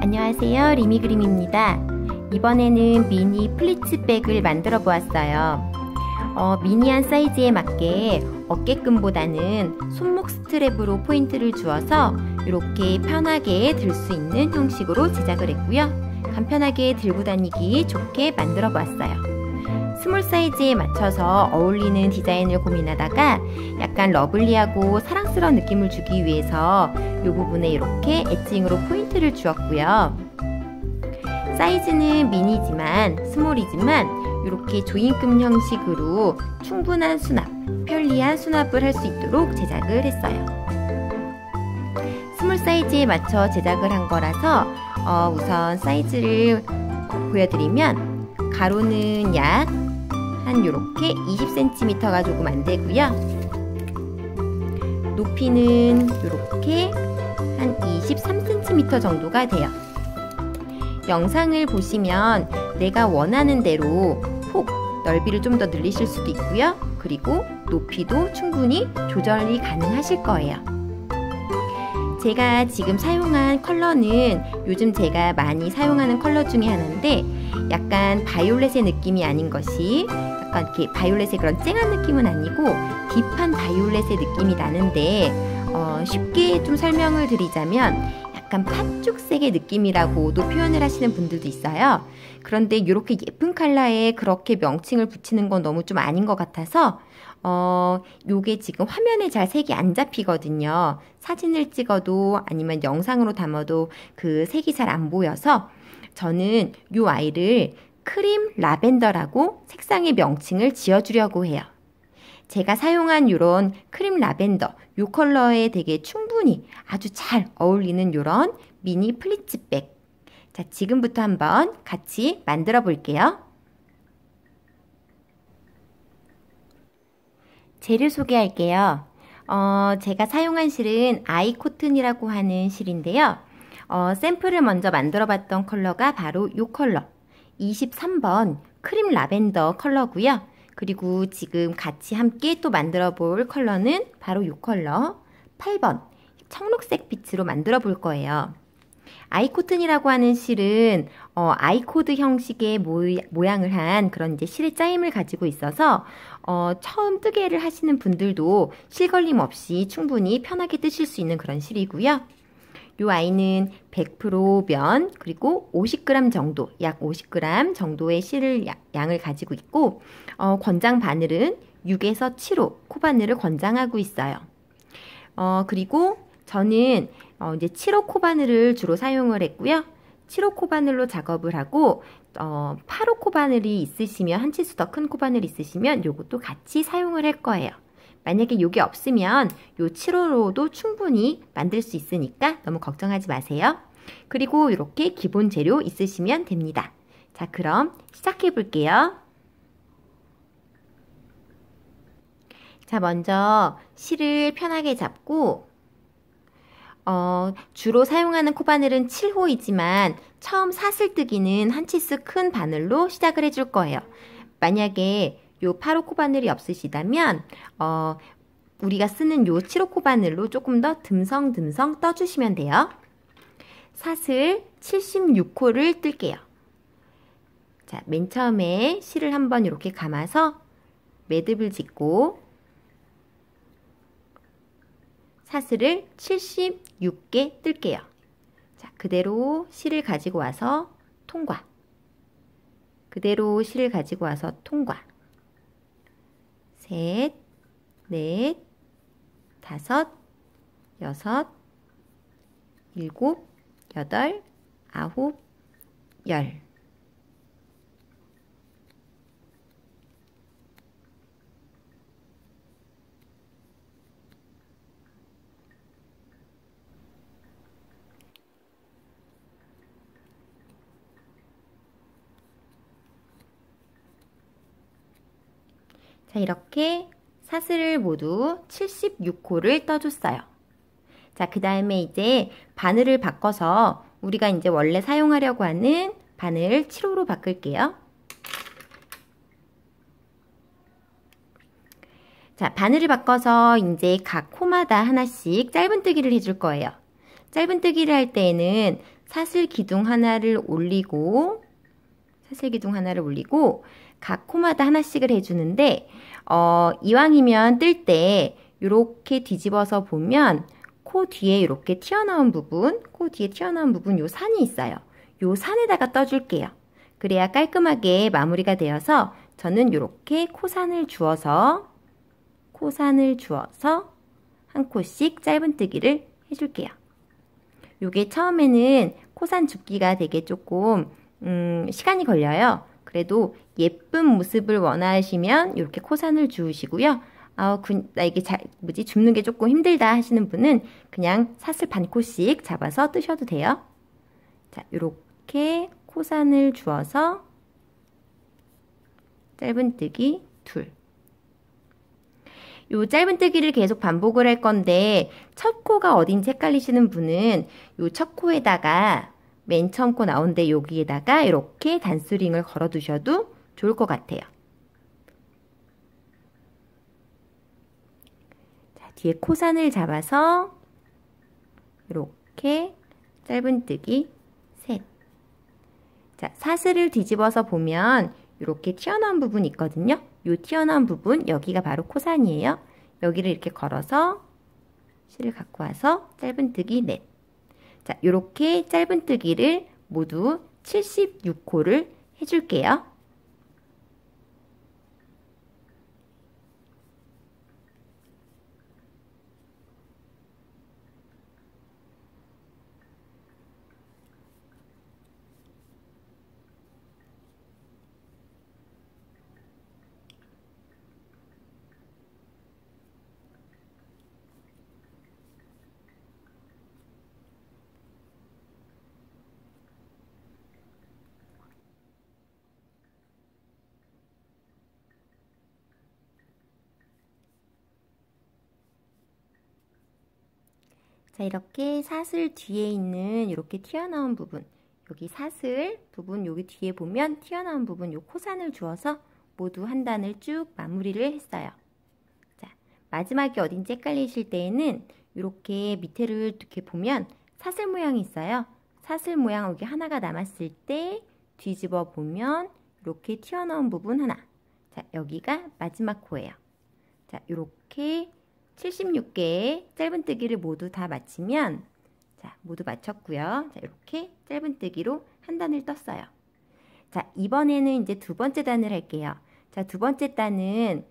안녕하세요, 리미그림입니다. 이번에는 미니 플리츠백을 만들어 보았어요. 미니한 사이즈에 맞게 어깨끈보다는 손목 스트랩으로 포인트를 주어서 이렇게 편하게 들 수 있는 형식으로 제작을 했고요. 간편하게 들고 다니기 좋게 만들어 보았어요. 스몰 사이즈에 맞춰서 어울리는 디자인을 고민하다가 약간 러블리하고 사랑스러운 느낌을 주기 위해서 이 부분에 이렇게 엣징으로 포인트를 주었고요. 사이즈는 미니지만 스몰이지만 이렇게 조인금 형식으로 충분한 수납, 편리한 수납을 할 수 있도록 제작을 했어요. 스몰 사이즈에 맞춰 제작을 한 거라서 우선 사이즈를 보여드리면 가로는 약 한 요렇게 20cm가 조금 안 되고요. 높이는 요렇게 한 23cm 정도가 돼요. 영상을 보시면 내가 원하는 대로 폭, 넓이를 좀 더 늘리실 수도 있고요. 그리고 높이도 충분히 조절이 가능하실 거예요. 제가 지금 사용한 컬러는 요즘 제가 많이 사용하는 컬러 중에 하나인데 약간 바이올렛의 느낌이 아닌 것이 약간 이렇게 바이올렛의 그런 쨍한 느낌은 아니고 딥한 바이올렛의 느낌이 나는데 쉽게 좀 설명을 드리자면 약간 팥죽색의 느낌이라고도 표현을 하시는 분들도 있어요. 그런데 이렇게 예쁜 컬러에 그렇게 명칭을 붙이는 건 너무 좀 아닌 것 같아서 요게 지금 화면에 잘 색이 안 잡히거든요. 사진을 찍어도 아니면 영상으로 담아도 그 색이 잘 안 보여서 저는 요 아이를 크림 라벤더라고 색상의 명칭을 지어주려고 해요. 제가 사용한 요런 크림 라벤더, 요 컬러에 되게 충분히 아주 잘 어울리는 요런 미니 플리츠백. 자, 지금부터 한번 같이 만들어 볼게요. 재료 소개할게요. 제가 사용한 실은 아이코튼이라고 하는 실인데요. 샘플을 먼저 만들어 봤던 컬러가 바로 이 컬러 23번 크림 라벤더 컬러고요. 그리고 지금 같이 함께 또 만들어 볼 컬러는 바로 이 컬러 8번 청록색 빛으로 만들어 볼 거예요. 아이코튼이라고 하는 실은 아이코드 형식의 모양을 한 그런 이제 실의 짜임을 가지고 있어서 처음 뜨개를 하시는 분들도 실걸림 없이 충분히 편하게 뜨실 수 있는 그런 실이고요. 이 아이는 100% 면 그리고 50g 정도, 약 50g 정도의 실을 양을 가지고 있고 권장 바늘은 6에서 7호 코바늘을 권장하고 있어요. 그리고 저는 이제 7호 코바늘을 주로 사용을 했고요. 7호 코바늘로 작업을 하고 8호 코바늘이 있으시면 한 치수 더 큰 코바늘이 있으시면 요것도 같이 사용을 할 거예요. 만약에 요게 없으면 요 7호로도 충분히 만들 수 있으니까 너무 걱정하지 마세요. 그리고 이렇게 기본 재료 있으시면 됩니다. 자, 그럼 시작해 볼게요. 자, 먼저 실을 편하게 잡고 주로 사용하는 코바늘은 7호이지만 처음 사슬뜨기는 한 치수 큰 바늘로 시작을 해줄 거예요. 만약에 요 8호 코바늘이 없으시다면 우리가 쓰는 요 7호 코바늘로 조금 더 듬성듬성 떠주시면 돼요. 사슬 76호를 뜰게요. 자, 맨 처음에 실을 한번 이렇게 감아서 매듭을 짓고 사슬을 76개 뜰게요. 자, 그대로 실을 가지고 와서 통과. 그대로 실을 가지고 와서 통과. 셋, 넷, 다섯, 여섯, 일곱, 여덟, 아홉, 열. 자, 이렇게 사슬을 모두 76호를 떠줬어요. 자, 그 다음에 이제 바늘을 바꿔서 우리가 이제 원래 사용하려고 하는 바늘 7호로 바꿀게요. 자, 바늘을 바꿔서 이제 각 코마다 하나씩 짧은뜨기를 해줄 거예요. 짧은뜨기를 할 때에는 사슬 기둥 하나를 올리고 각 코마다 하나씩을 해주는데 이왕이면 뜰 때 이렇게 뒤집어서 보면 코 뒤에 이렇게 튀어나온 부분, 요 산이 있어요. 요 산에다가 떠줄게요. 그래야 깔끔하게 마무리가 되어서 저는 이렇게 코산을 주어서 한 코씩 짧은뜨기를 해줄게요. 요게 처음에는 코산 줍기가 되게 조금 시간이 걸려요. 그래도 예쁜 모습을 원하시면 이렇게 코산을 주우시고요. 나 이게 줍는 게 조금 힘들다 하시는 분은 그냥 사슬 반 코씩 잡아서 뜨셔도 돼요. 자, 이렇게 코산을 주어서 짧은뜨기 둘. 요 짧은뜨기를 계속 반복을 할 건데 첫 코가 어딘지 헷갈리시는 분은 요 첫 코에다가 맨 처음 코 나온데 여기에다가 이렇게 단수링을 걸어 두셔도 좋을 것 같아요. 자, 뒤에 코산을 잡아서 이렇게 짧은뜨기 셋. 자, 사슬을 뒤집어서 보면 이렇게 튀어나온 부분이 있거든요. 이 튀어나온 부분, 여기가 바로 코산이에요. 여기를 이렇게 걸어서 실을 갖고 와서 짧은뜨기 넷. 자, 이렇게 짧은뜨기를 모두 76코를 해줄게요. 자, 이렇게 사슬 뒤에 있는 이렇게 튀어나온 부분, 여기 사슬 부분 여기 뒤에 보면 튀어나온 부분 요 코산을 주어서 모두 한 단을 쭉 마무리를 했어요. 자, 마지막이 어딘지 헷갈리실 때에는 이렇게 밑에를 이렇게 보면 사슬 모양이 있어요. 사슬 모양 여기 하나가 남았을 때 뒤집어 보면 이렇게 튀어나온 부분 하나. 자, 여기가 마지막 코예요. 자, 이렇게 76개의 짧은뜨기를 모두 다 마치면, 자, 모두 마쳤고요. 자, 이렇게 짧은뜨기로 한 단을 떴어요. 자, 이번에는 이제 두 번째 단을 할게요. 자, 두 번째 단은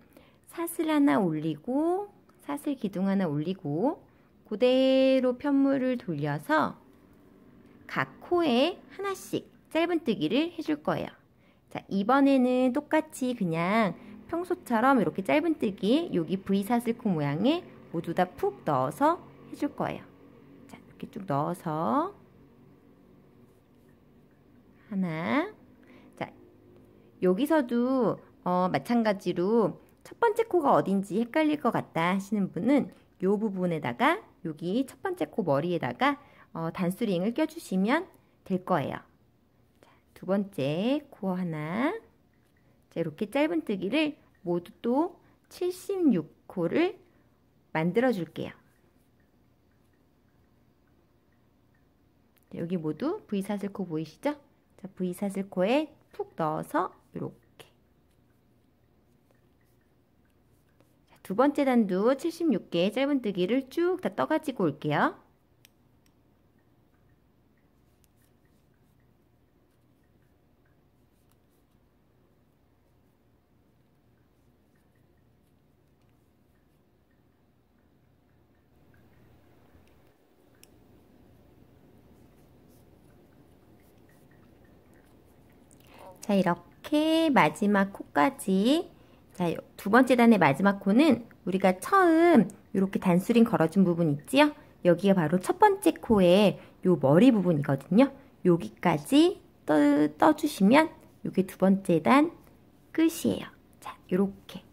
사슬 하나 올리고, 사슬 기둥 하나 올리고, 그대로 편물을 돌려서 각 코에 하나씩 짧은뜨기를 해줄 거예요. 자, 이번에는 똑같이 그냥 평소처럼 이렇게 짧은뜨기 여기 V사슬코 모양에 모두 다 푹 넣어서 해줄 거예요. 자, 이렇게 쭉 넣어서 하나. 자, 여기서도 마찬가지로 첫 번째 코가 어딘지 헷갈릴 것 같다 하시는 분은 이 부분에다가 여기 첫 번째 코 머리에다가 단수링을 껴주시면 될 거예요. 자, 두 번째 코 하나. 자, 이렇게 짧은뜨기를 모두 또 76코를 만들어 줄게요. 여기 모두 V사슬코 보이시죠? 자, V사슬코에 푹 넣어서 이렇게. 자, 두 번째 단도 76개의 짧은뜨기를 쭉 다 떠가지고 올게요. 자, 이렇게 마지막 코까지. 자, 두 번째 단의 마지막 코는 우리가 처음 이렇게 단수링 걸어준 부분 있지요? 여기가 바로 첫 번째 코의 요 머리 부분이거든요. 여기까지 떠주시면 이게 두 번째 단 끝이에요. 자, 요렇게.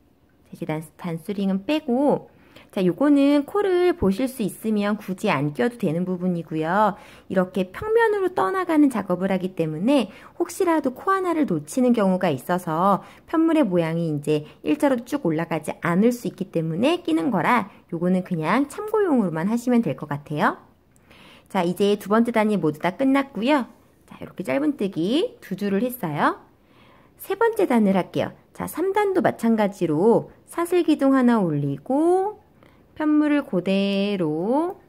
이제 단수링은 빼고, 자, 요거는 코를 보실 수 있으면 굳이 안 껴도 되는 부분이고요. 이렇게 평면으로 떠나가는 작업을 하기 때문에 혹시라도 코 하나를 놓치는 경우가 있어서 편물의 모양이 이제 일자로 쭉 올라가지 않을 수 있기 때문에 끼는 거라 요거는 그냥 참고용으로만 하시면 될 것 같아요. 자, 이제 두 번째 단이 모두 다 끝났고요. 자, 이렇게 짧은뜨기 두 줄을 했어요. 세 번째 단을 할게요. 자, 3단도 마찬가지로 사슬기둥 하나 올리고 편물을 그대로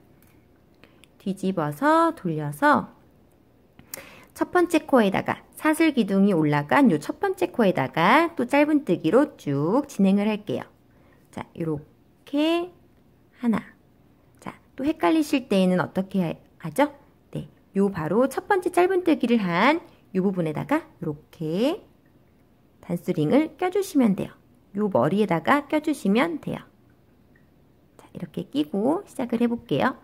뒤집어서 돌려서 첫 번째 코에다가 사슬기둥이 올라간 요 첫 번째 코에다가 또 짧은뜨기로 쭉 진행을 할게요. 자, 이렇게 하나. 자, 또 헷갈리실 때에는 어떻게 하죠? 네, 요 바로 첫 번째 짧은뜨기를 한 요 부분에다가 이렇게 단수링을 껴주시면 돼요. 요 머리에다가 껴주시면 돼요. 자, 이렇게 끼고 시작을 해볼게요.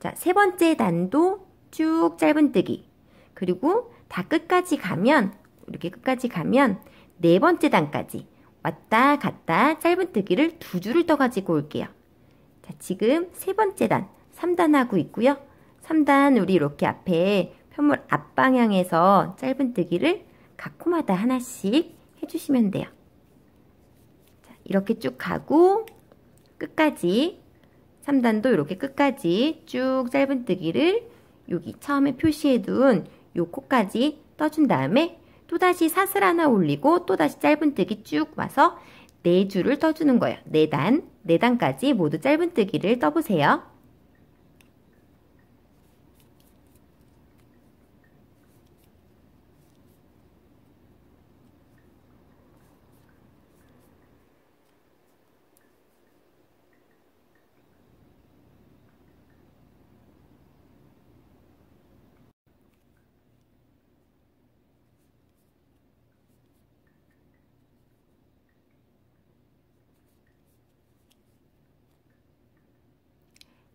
자, 세 번째 단도 쭉 짧은뜨기. 그리고 다 끝까지 가면, 이렇게 끝까지 가면 네 번째 단까지 왔다 갔다 짧은뜨기를 두 줄을 떠가지고 올게요. 자, 지금 세 번째 단, 3단 하고 있고요. 3단 우리 이렇게 앞에 편물 앞방향에서 짧은뜨기를 각 코마다 하나씩 해주시면 돼요. 자, 이렇게 쭉 가고 끝까지 3단도 이렇게 끝까지 쭉 짧은뜨기를 여기 처음에 표시해둔 요 코까지 떠준 다음에 또다시 사슬 하나 올리고 또다시 짧은뜨기 쭉 와서 4줄을 떠주는 거예요. 4단, 4단까지 모두 짧은뜨기를 떠보세요.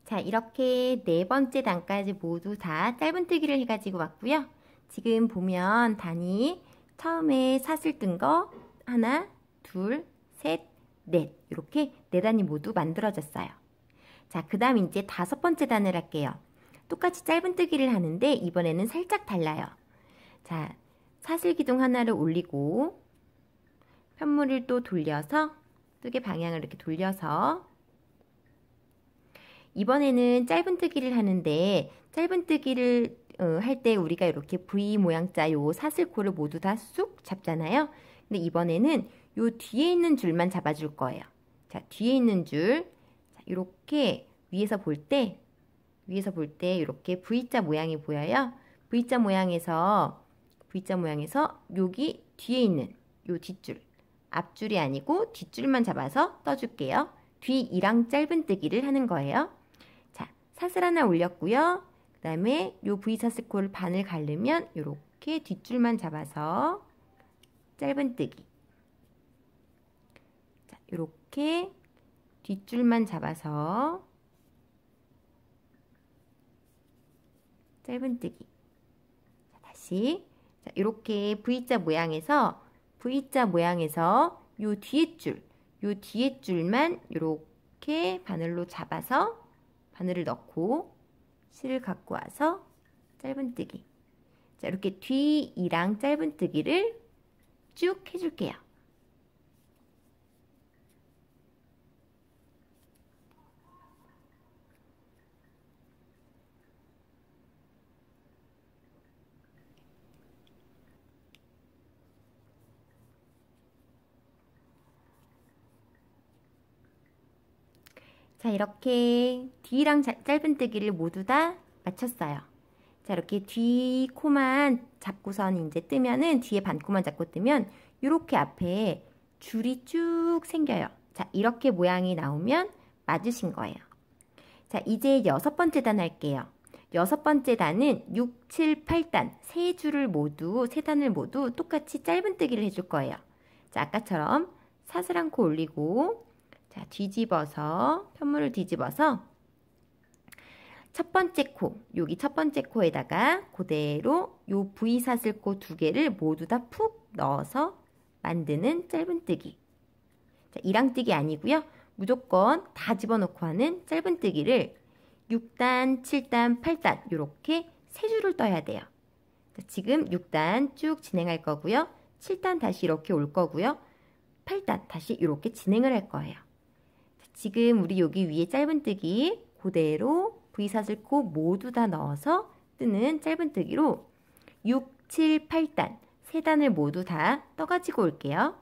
자, 이렇게 네 번째 단까지 모두 다 짧은뜨기를 해가지고 왔고요. 지금 보면 단이 처음에 사슬 뜬 거 하나, 둘, 셋, 넷 이렇게 네 단이 모두 만들어졌어요. 자, 그 다음 이제 다섯 번째 단을 할게요. 똑같이 짧은뜨기를 하는데 이번에는 살짝 달라요. 자, 사슬기둥 하나를 올리고 편물을 또 돌려서 뜨개 방향을 이렇게 돌려서 이번에는 짧은뜨기를 하는데 짧은뜨기를 할 때 우리가 이렇게 V 모양자 요 사슬코를 모두 다 쑥 잡잖아요. 근데 이번에는 요 뒤에 있는 줄만 잡아줄 거예요. 자, 뒤에 있는 줄, 자, 이렇게 위에서 볼 때 이렇게 V자 모양이 보여요. V자 모양에서 여기 뒤에 있는 요 뒷줄, 앞줄이 아니고 뒷줄만 잡아서 떠줄게요. 뒤 2랑 짧은뜨기를 하는 거예요. 사슬 하나 올렸고요. 그 다음에 요 V 사슬코를 반을 가르면 이렇게 뒷줄만 잡아서 짧은뜨기. 자, 이렇게 뒷줄만 잡아서 짧은뜨기. 자, 다시 자, 이렇게 V자 모양에서 요 뒤에 줄만 이렇게 바늘로 잡아서 바늘을 넣고 실을 갖고 와서 짧은뜨기. 자, 이렇게 뒤 2랑 짧은뜨기를 쭉 해줄게요. 자, 이렇게 뒤랑 짧은뜨기를 모두 다 마쳤어요. 자, 이렇게 뒤 코만 잡고선 이제 뜨면은 뒤에 반코만 잡고 뜨면 이렇게 앞에 줄이 쭉 생겨요. 자, 이렇게 모양이 나오면 맞으신 거예요. 자, 이제 여섯 번째 단 할게요. 여섯 번째 단은 6, 7, 8단 세 단을 모두 똑같이 짧은뜨기를 해줄 거예요. 자, 아까처럼 사슬 한 코 올리고 자, 편물을 뒤집어서 첫 번째 코, 여기 첫 번째 코에다가 그대로 요 V 사슬코 두 개를 모두 다 푹 넣어서 만드는 짧은뜨기. 자, 이랑뜨기 아니고요. 무조건 다 집어넣고 하는 짧은뜨기를 6단, 7단, 8단 이렇게 세 줄을 떠야 돼요. 자, 지금 6단 쭉 진행할 거고요. 7단 다시 이렇게 올 거고요. 8단 다시 이렇게 진행을 할 거예요. 지금 우리 여기 위에 짧은뜨기 그대로 V사슬코 모두 다 넣어서 뜨는 짧은뜨기로 6, 7, 8단 3단을 모두 다 떠가지고 올게요.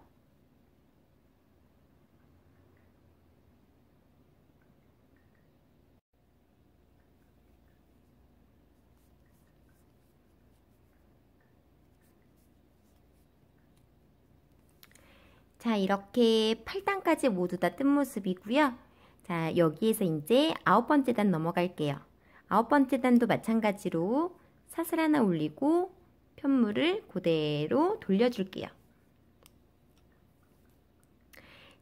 자, 이렇게 8단까지 모두 다 뜬 모습이고요. 자, 여기에서 이제 9번째 단 넘어갈게요. 9번째 단도 마찬가지로 사슬 하나 올리고 편물을 그대로 돌려줄게요.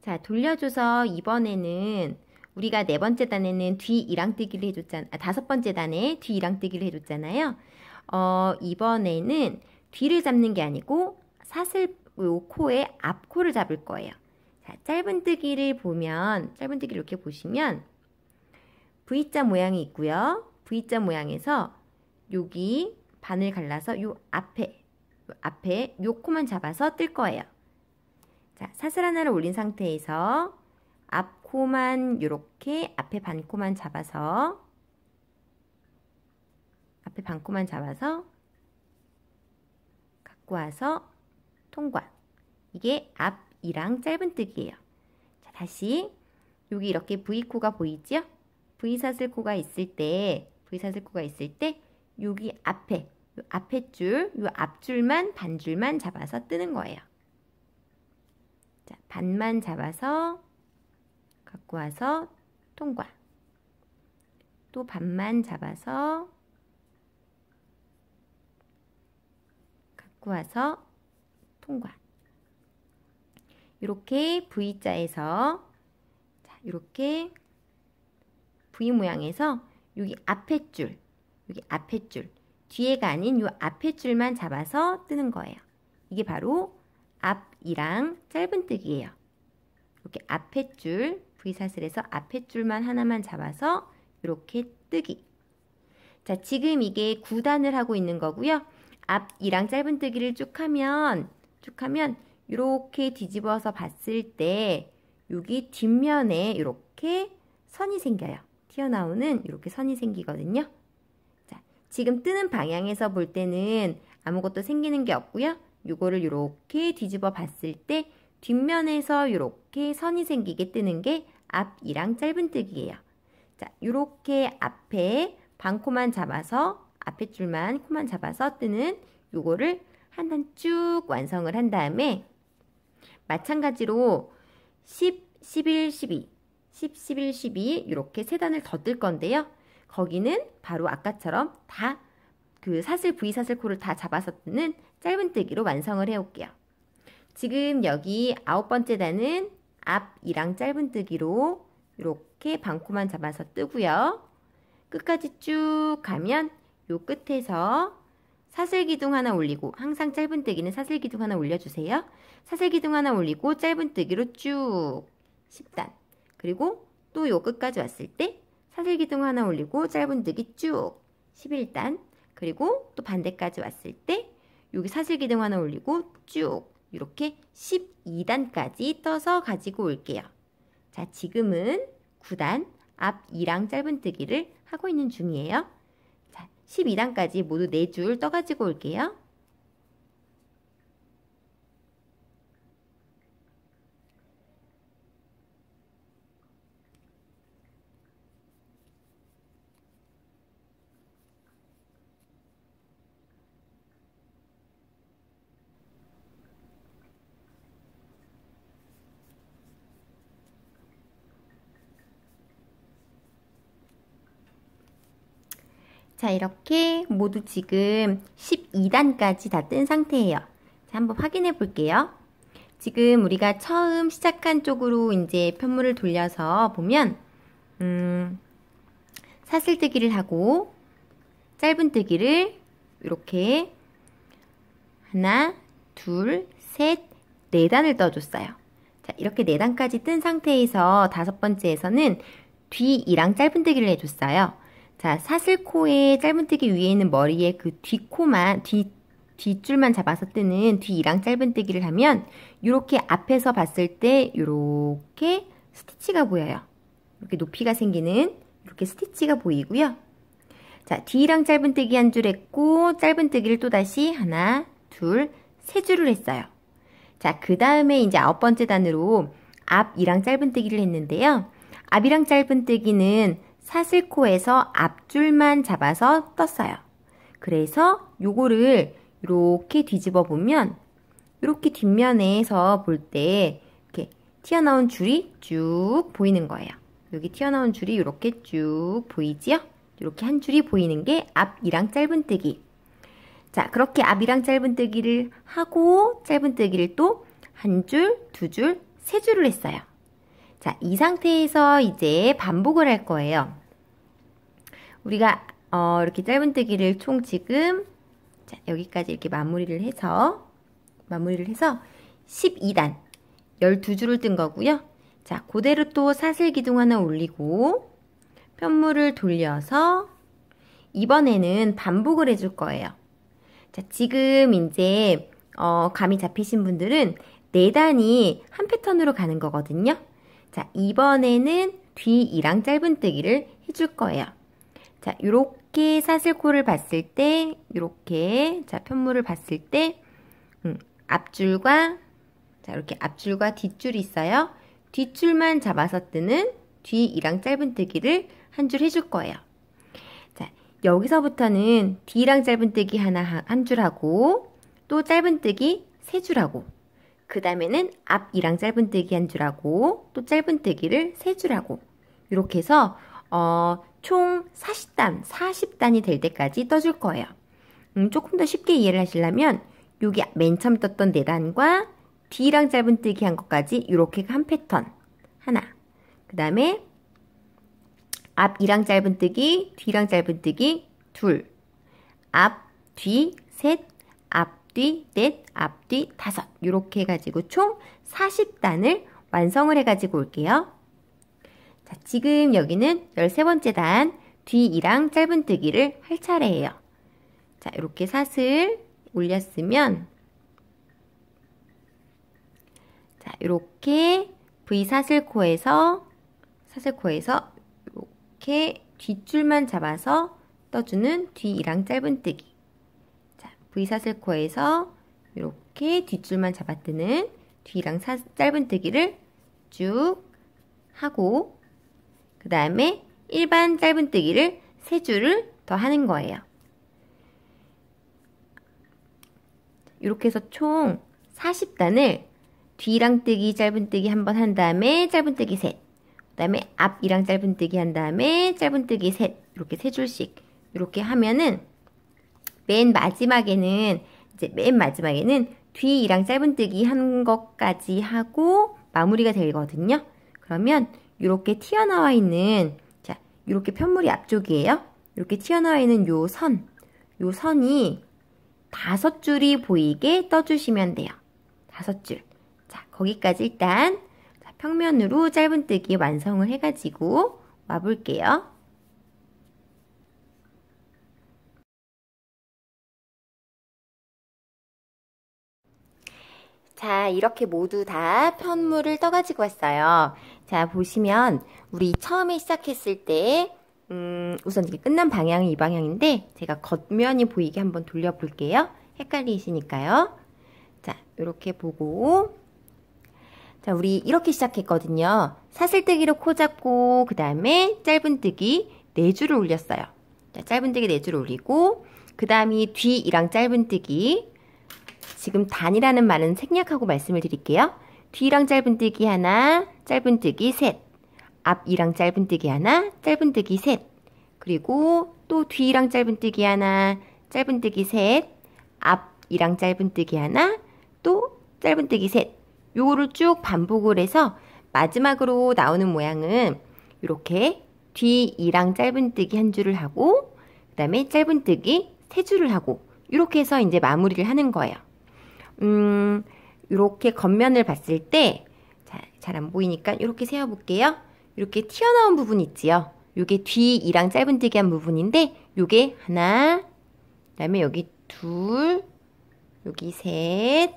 자, 돌려줘서 이번에는 우리가 4번째 단에는 뒤 이랑뜨기를 해줬잖아요. 5번째 단에 뒤 이랑뜨기를 해줬잖아요. 이번에는 뒤를 잡는 게 아니고 사슬 요 코의 앞코를 잡을 거예요. 자, 짧은뜨기를 보면, 짧은뜨기를 이렇게 보시면 V자 모양이 있고요. V자 모양에서 여기 반을 갈라서 요 앞에 요 코만 잡아서 뜰 거예요. 자, 사슬 하나를 올린 상태에서 앞코만 요렇게 앞에 반코만 잡아서 갖고 와서 통과. 이게 앞이랑 짧은뜨기예요. 자, 다시 여기 이렇게 V코가 보이죠? V사슬코가 있을 때 여기 앞에 줄, 요 앞줄만 반줄만 잡아서 뜨는 거예요. 자, 반만 잡아서 갖고 와서 통과. 또 반만 잡아서 갖고 와서 통과. 이렇게 V자에서 자, 이렇게 V 모양에서 여기 앞에 줄 뒤에가 아닌 요 앞에 줄만 잡아서 뜨는 거예요. 이게 바로 앞이랑 짧은뜨기예요. 이렇게 앞에 줄 V사슬에서 앞에 줄만 하나만 잡아서 이렇게 뜨기. 자, 지금 이게 9단을 하고 있는 거고요. 앞이랑 짧은뜨기를 쭉 하면 이렇게 뒤집어서 봤을 때 여기 뒷면에 이렇게 선이 생겨요. 튀어나오는 이렇게 선이 생기거든요. 자, 지금 뜨는 방향에서 볼 때는 아무것도 생기는 게 없고요. 요거를 이렇게 뒤집어 봤을 때 뒷면에서 이렇게 선이 생기게 뜨는 게 앞이랑 짧은뜨기예요. 자, 이렇게 앞에 반코만 잡아서 앞에 줄만 코만 잡아서 뜨는 요거를 한 단 쭉 완성을 한 다음에 마찬가지로 10, 11, 12, 10, 11, 12 이렇게 3단을 더 뜰 건데요. 거기는 바로 아까처럼 다 그 사슬 V사슬 코를 다 잡아서 뜨는 짧은뜨기로 완성을 해올게요. 지금 여기 9번째 단은 앞이랑 짧은뜨기로 이렇게 반코만 잡아서 뜨고요. 끝까지 쭉 가면 요 끝에서 사슬기둥 하나 올리고, 항상 짧은뜨기는 사슬기둥 하나 올려주세요. 사슬기둥 하나 올리고 짧은뜨기로 쭉 10단. 그리고 또 요 끝까지 왔을 때 사슬기둥 하나 올리고 짧은뜨기 쭉 11단. 그리고 또 반대까지 왔을 때 여기 사슬기둥 하나 올리고 쭉 이렇게 12단까지 떠서 가지고 올게요. 자, 지금은 9단 앞이랑 짧은뜨기를 하고 있는 중이에요. 자, 12단까지 모두 4줄 떠가지고 올게요. 자, 이렇게 모두 지금 12단까지 다 뜬 상태예요. 자, 한번 확인해 볼게요. 지금 우리가 처음 시작한 쪽으로 이제 편물을 돌려서 보면 사슬뜨기를 하고 짧은뜨기를 이렇게 하나, 둘, 셋, 4단을 떠줬어요. 자, 이렇게 4단까지 뜬 상태에서 5번째에서는 뒤이랑 짧은뜨기를 해줬어요. 자, 사슬코의 짧은뜨기 위에 있는 머리에 그 뒷코만, 뒷줄만 잡아서 뜨는 뒤이랑 짧은뜨기를 하면 이렇게 앞에서 봤을 때 이렇게 스티치가 보여요. 이렇게 높이가 생기는 이렇게 스티치가 보이고요. 자, 뒤랑 짧은뜨기 한 줄 했고 짧은뜨기를 또다시 하나, 둘, 세 줄을 했어요. 자, 그 다음에 이제 9번째 단으로 앞이랑 짧은뜨기를 했는데요. 앞이랑 짧은뜨기는 사슬코에서 앞줄만 잡아서 떴어요. 그래서 요거를 이렇게 뒤집어 보면 이렇게 뒷면에서 볼 때 이렇게 튀어나온 줄이 쭉 보이는 거예요. 여기 튀어나온 줄이 이렇게 쭉 보이지요? 이렇게 한 줄이 보이는 게 앞이랑 짧은뜨기. 자, 그렇게 앞이랑 짧은뜨기를 하고 짧은뜨기를 또 한 줄, 두 줄, 세 줄을 했어요. 자, 이 상태에서 이제 반복을 할 거예요. 우리가 이렇게 짧은뜨기를 총 지금 자, 여기까지 이렇게 마무리를 해서 12단 12줄을 뜬 거고요. 자, 그대로 또 사슬 기둥 하나 올리고 편물을 돌려서 이번에는 반복을 해줄 거예요. 자, 지금 이제 감이 잡히신 분들은 4단이 한 패턴으로 가는 거거든요. 자, 이번에는 뒤이랑 짧은뜨기를 해줄 거예요. 자, 요렇게 사슬코를 봤을 때 요렇게 자, 편물을 봤을 때 앞줄과 자, 이렇게 앞줄과 뒷줄이 있어요. 뒷줄만 잡아서 뜨는 뒤이랑 짧은뜨기를 한 줄 해줄 거예요. 자, 여기서부터는 뒤랑 짧은뜨기 한 줄 하고 또 짧은뜨기 세 줄 하고 그 다음에는 앞이랑 짧은뜨기 한 줄 하고 또 짧은뜨기를 세 줄 하고 이렇게 해서 총 40단이 될 때까지 떠줄 거예요. 조금 더 쉽게 이해를 하시려면 여기 맨 처음 떴던 4단과 뒤랑 짧은뜨기 한 것까지 이렇게 한 패턴 하나 그 다음에 앞이랑 짧은뜨기 뒤랑 짧은뜨기 둘 앞, 뒤, 셋 앞, 뒤, 넷, 앞, 뒤, 다섯 이렇게 해가지고 총 40단을 완성을 해가지고 올게요. 자, 지금 여기는 13번째 단 뒤이랑 짧은뜨기를 할 차례예요. 자, 이렇게 사슬 올렸으면 자, 이렇게 V 사슬코에서 이렇게 뒷줄만 잡아서 떠주는 뒤이랑 짧은뜨기. 자, V 사슬코에서 이렇게 뒷줄만 잡아뜨는 뒤이랑 짧은뜨기를 쭉 하고 그 다음에 일반 짧은뜨기를 3줄을 더 하는 거예요. 이렇게 해서 총 40단을 뒤랑 뜨기 짧은뜨기 한 번 한 다음에 짧은뜨기 셋 그 다음에 앞이랑 짧은뜨기 한 다음에 짧은뜨기 셋 이렇게 3줄씩 이렇게 하면은 맨 마지막에는 뒤이랑 짧은뜨기 한 것까지 하고 마무리가 되거든요. 그러면 이렇게 튀어나와 있는 자, 이렇게 편물이 앞쪽이에요. 이렇게 튀어나와 있는 요 선이 5줄이 보이게 떠주시면 돼요. 5줄. 자, 거기까지 일단 자, 평면으로 짧은뜨기 완성을 해가지고 와볼게요. 자, 이렇게 모두 다 편물을 떠가지고 왔어요. 자, 보시면 우리 처음에 시작했을 때 우선 이게 끝난 방향이 이 방향인데 제가 겉면이 보이게 한번 돌려볼게요. 헷갈리시니까요. 자, 이렇게 보고 자, 우리 이렇게 시작했거든요. 사슬뜨기로 코 잡고 그 다음에 짧은뜨기 4줄을 올렸어요. 자, 짧은뜨기 4줄 올리고 그 다음이 뒤이랑 짧은뜨기 지금 단이라는 말은 생략하고 말씀을 드릴게요. 뒤랑 짧은뜨기 하나, 짧은뜨기 셋, 앞이랑 짧은뜨기 하나, 짧은뜨기 셋, 그리고 또 뒤랑 짧은뜨기 하나, 짧은뜨기 셋, 앞이랑 짧은뜨기 하나, 또 짧은뜨기 셋. 요거를 쭉 반복을 해서 마지막으로 나오는 모양은 이렇게 뒤이랑 짧은뜨기 한 줄을 하고 그 다음에 짧은뜨기 3줄을 하고 이렇게 해서 이제 마무리를 하는 거예요. 이렇게 겉면을 봤을 때 잘 안 보이니까 이렇게 세워볼게요. 이렇게 튀어나온 부분 있지요. 요게 뒤이랑 짧은뜨기 한 부분인데 요게 하나, 그 다음에 여기 둘, 여기 셋,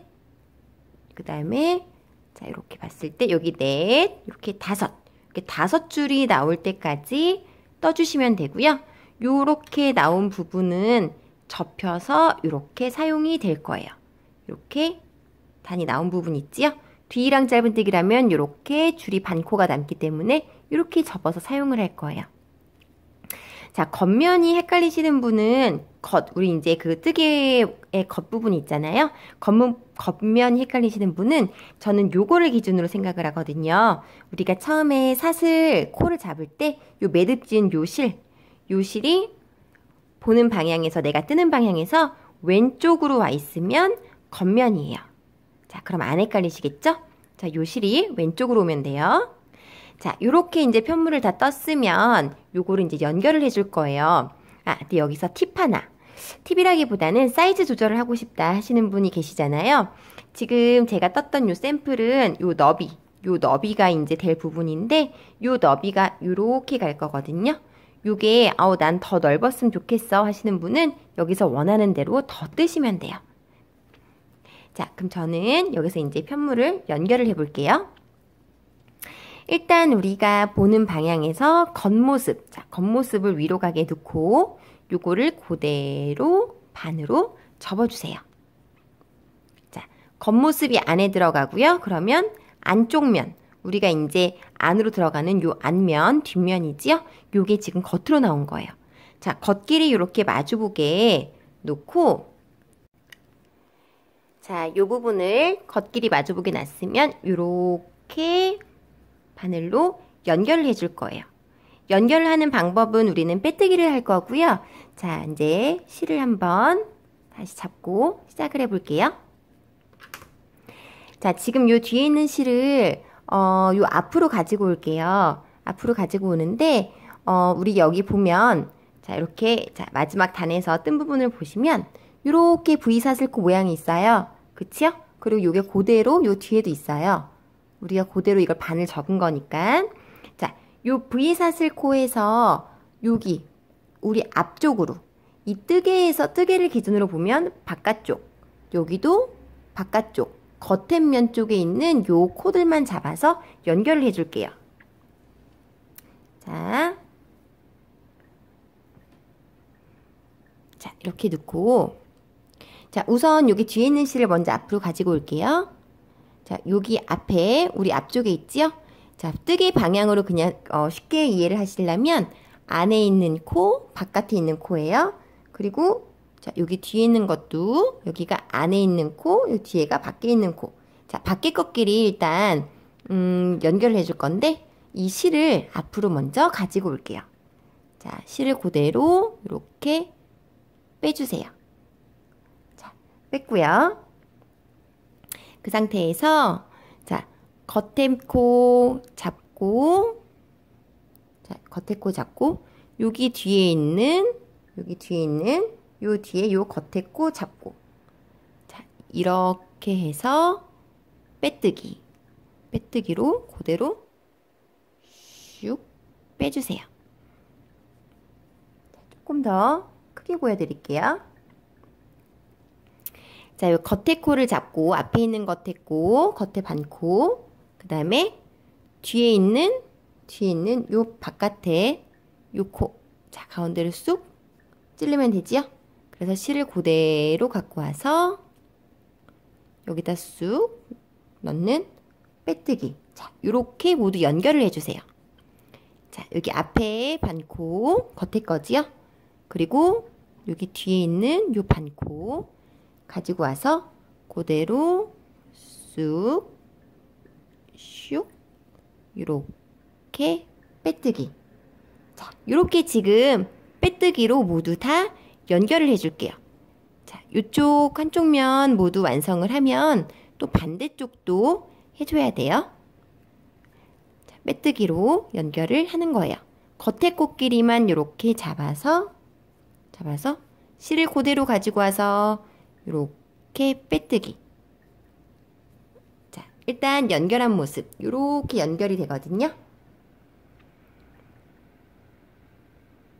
그 다음에 자 이렇게 봤을 때 여기 넷, 이렇게 다섯, 이렇게 5줄이 나올 때까지 떠주시면 되고요. 요렇게 나온 부분은 접혀서 이렇게 사용이 될 거예요. 이렇게 단이 나온 부분 있지요? 뒤랑 짧은뜨기라면 이렇게 줄이 반코가 남기 때문에 이렇게 접어서 사용을 할 거예요. 자, 겉면이 헷갈리시는 분은 우리 이제 그 뜨개의 겉부분 있잖아요. 겉면이 헷갈리시는 분은 저는 요거를 기준으로 생각을 하거든요. 우리가 처음에 사슬 코를 잡을 때 요 매듭 지은 요 실이 보는 방향에서 내가 뜨는 방향에서 왼쪽으로 와 있으면 겉면이에요. 자, 그럼 안 헷갈리시겠죠? 자, 요 실이 왼쪽으로 오면 돼요. 자, 요렇게 이제 편물을 다 떴으면 요거를 이제 연결을 해줄 거예요. 근데 여기서 팁 하나. 팁이라기보다는 사이즈 조절을 하고 싶다 하시는 분이 계시잖아요. 지금 제가 떴던 요 샘플은 요 너비가 이제 될 부분인데 요 너비가 요렇게 갈 거거든요. 요게 난 더 넓었으면 좋겠어 하시는 분은 여기서 원하는 대로 더 뜨시면 돼요. 자, 그럼 저는 여기서 이제 편물을 연결을 해 볼게요. 일단 우리가 보는 방향에서 겉모습, 자, 겉모습을 위로 가게 놓고 요거를 그대로 반으로 접어주세요. 자, 겉모습이 안에 들어가고요. 그러면 안쪽 면, 우리가 이제 안으로 들어가는 요 안면, 뒷면이지요? 요게 지금 겉으로 나온 거예요. 자, 겉길이 이렇게 마주보게 놓고 자, 요 부분을 겉길이 마주보게 놨으면 요렇게 바늘로 연결을 해줄 거예요. 연결을 하는 방법은 우리는 빼뜨기를 할 거고요. 자, 이제 실을 한번 다시 잡고 시작을 해볼게요. 자, 지금 요 뒤에 있는 실을 요 앞으로 가지고 올게요. 앞으로 가지고 오는데 우리 여기 보면 자, 이렇게 자, 마지막 단에서 뜬 부분을 보시면 이렇게 V사슬코 모양이 있어요. 그치요? 그리고 요게 그대로 요 뒤에도 있어요. 우리가 그대로 이걸 반을 접은 거니까. 자, 요 V사슬코에서 여기 우리 앞쪽으로 이 뜨개를 기준으로 보면 바깥쪽, 여기도 바깥쪽, 겉에면 쪽에 있는 요 코들만 잡아서 연결을 해줄게요. 자, 이렇게 넣고 자, 우선 여기 뒤에 있는 실을 먼저 앞으로 가지고 올게요. 자, 여기 앞에 우리 앞쪽에 있지요? 자, 뜨개 방향으로 그냥 쉽게 이해를 하시려면 안에 있는 코, 바깥에 있는 코예요. 그리고 자, 여기 뒤에 있는 것도 여기가 안에 있는 코, 이 뒤에가 밖에 있는 코. 자, 밖에 것끼리 일단 연결을 해줄 건데 이 실을 앞으로 먼저 가지고 올게요. 자, 실을 그대로 이렇게 빼주세요. 자, 뺐고요. 그 상태에서 자, 겉에 코 잡고 자, 겉에 코 잡고 여기 뒤에 있는 요 뒤에 요 겉에 코 잡고 자, 이렇게 해서 빼뜨기로 그대로 슉 빼주세요. 조금 더 크게 보여드릴게요. 자, 요 겉에 코를 잡고 앞에 있는 겉에 코, 겉에 반코, 그 다음에 뒤에 있는 요 바깥에 요 코, 자, 가운데를 쑥 찌르면 되지요? 그래서 실을 그대로 갖고 와서 여기다 쑥 넣는 빼뜨기. 자, 요렇게 모두 연결을 해주세요. 자, 여기 앞에 반코, 겉에 거지요? 그리고 여기 뒤에 있는 요 반코 가지고 와서 그대로 쑥, 슉, 요렇게 빼뜨기. 자, 요렇게 지금 빼뜨기로 모두 다 연결을 해줄게요. 자, 요쪽 한쪽 면 모두 완성을 하면 또 반대쪽도 해줘야 돼요. 자, 빼뜨기로 연결을 하는 거예요. 겉에 코끼리만 요렇게 잡아서 실을 그대로 가지고 와서 요렇게 빼뜨기. 자, 일단 연결한 모습 요렇게 연결이 되거든요.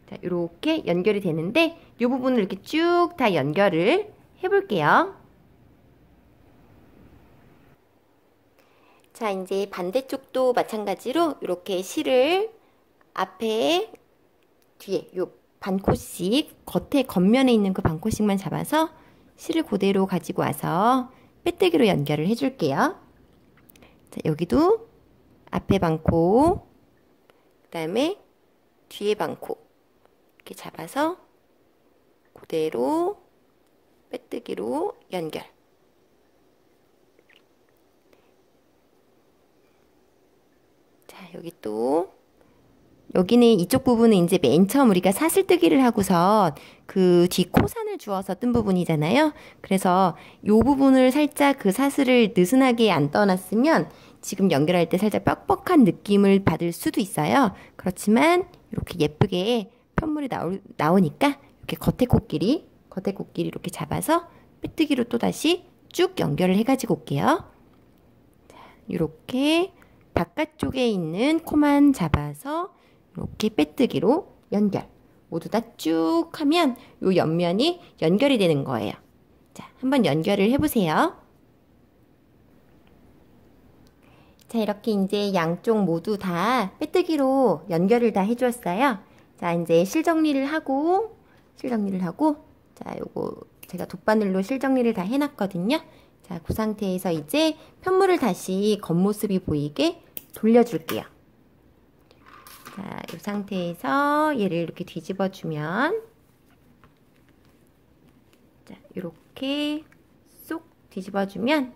자, 요렇게 연결이 되는데 이 부분을 이렇게 쭉 다 연결을 해볼게요. 자, 이제 반대쪽도 마찬가지로 이렇게 실을 앞에 뒤에 요 반코씩 겉에 겉면에 있는 그 반코씩만 잡아서 실을 그대로 가지고 와서 빼뜨기로 연결을 해줄게요. 자, 여기도 앞에 반코, 그 다음에 뒤에 반코 이렇게 잡아서 그대로 빼뜨기로 연결. 자, 여기 또 여기는 이쪽 부분은 이제 맨 처음 우리가 사슬뜨기를 하고서 그 뒤 코산을 주어서 뜬 부분이잖아요. 그래서 이 부분을 살짝 그 사슬을 느슨하게 안 떠놨으면 지금 연결할 때 살짝 뻑뻑한 느낌을 받을 수도 있어요. 그렇지만 이렇게 예쁘게 편물이 나오니까 이렇게 겉에 코끼리 이렇게 잡아서 빼뜨기로 또 다시 쭉 연결을 해가지고 올게요. 자, 이렇게 바깥쪽에 있는 코만 잡아서 이렇게 빼뜨기로 연결. 모두 다 쭉 하면 이 옆면이 연결이 되는 거예요. 자, 한번 연결을 해보세요. 자, 이렇게 이제 양쪽 모두 다 빼뜨기로 연결을 다 해주었어요. 자, 이제 실 정리를 하고, 자, 요거 제가 돗바늘로 실 정리를 다 해놨거든요. 자, 그 상태에서 이제 편물을 다시 겉모습이 보이게 돌려줄게요. 자, 이 상태에서 얘를 이렇게 뒤집어주면, 자, 이렇게 쏙 뒤집어주면,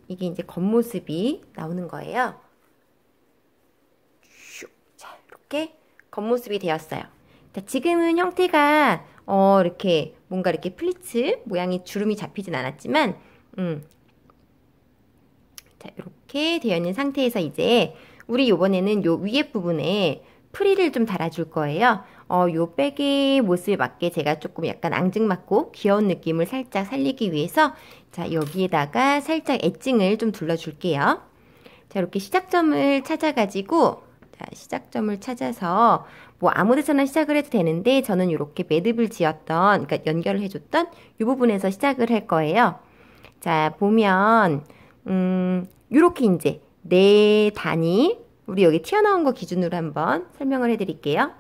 이게 이제 겉모습이 나오는 거예요. 자, 이렇게 겉모습이 되었어요. 자, 지금은 형태가, 이렇게, 뭔가 이렇게 플리츠 모양이 주름이 잡히진 않았지만, 자, 이렇게 되어 있는 상태에서 이제, 우리 요번에는 요 위에 부분에 프릴을 좀 달아줄 거예요. 요 백의 모습에 맞게 제가 조금 약간 앙증맞고 귀여운 느낌을 살짝 살리기 위해서 자, 여기에다가 살짝 엣징을 좀 둘러줄게요. 자, 이렇게 시작점을 찾아가지고 자, 시작점을 찾아서 뭐 아무 데서나 시작을 해도 되는데 저는 이렇게 매듭을 지었던 그러니까 연결을 해줬던 이 부분에서 시작을 할 거예요. 자, 보면 요렇게 이제 네 단위 우리 여기 튀어나온 거 기준으로 한번 설명을 해드릴게요.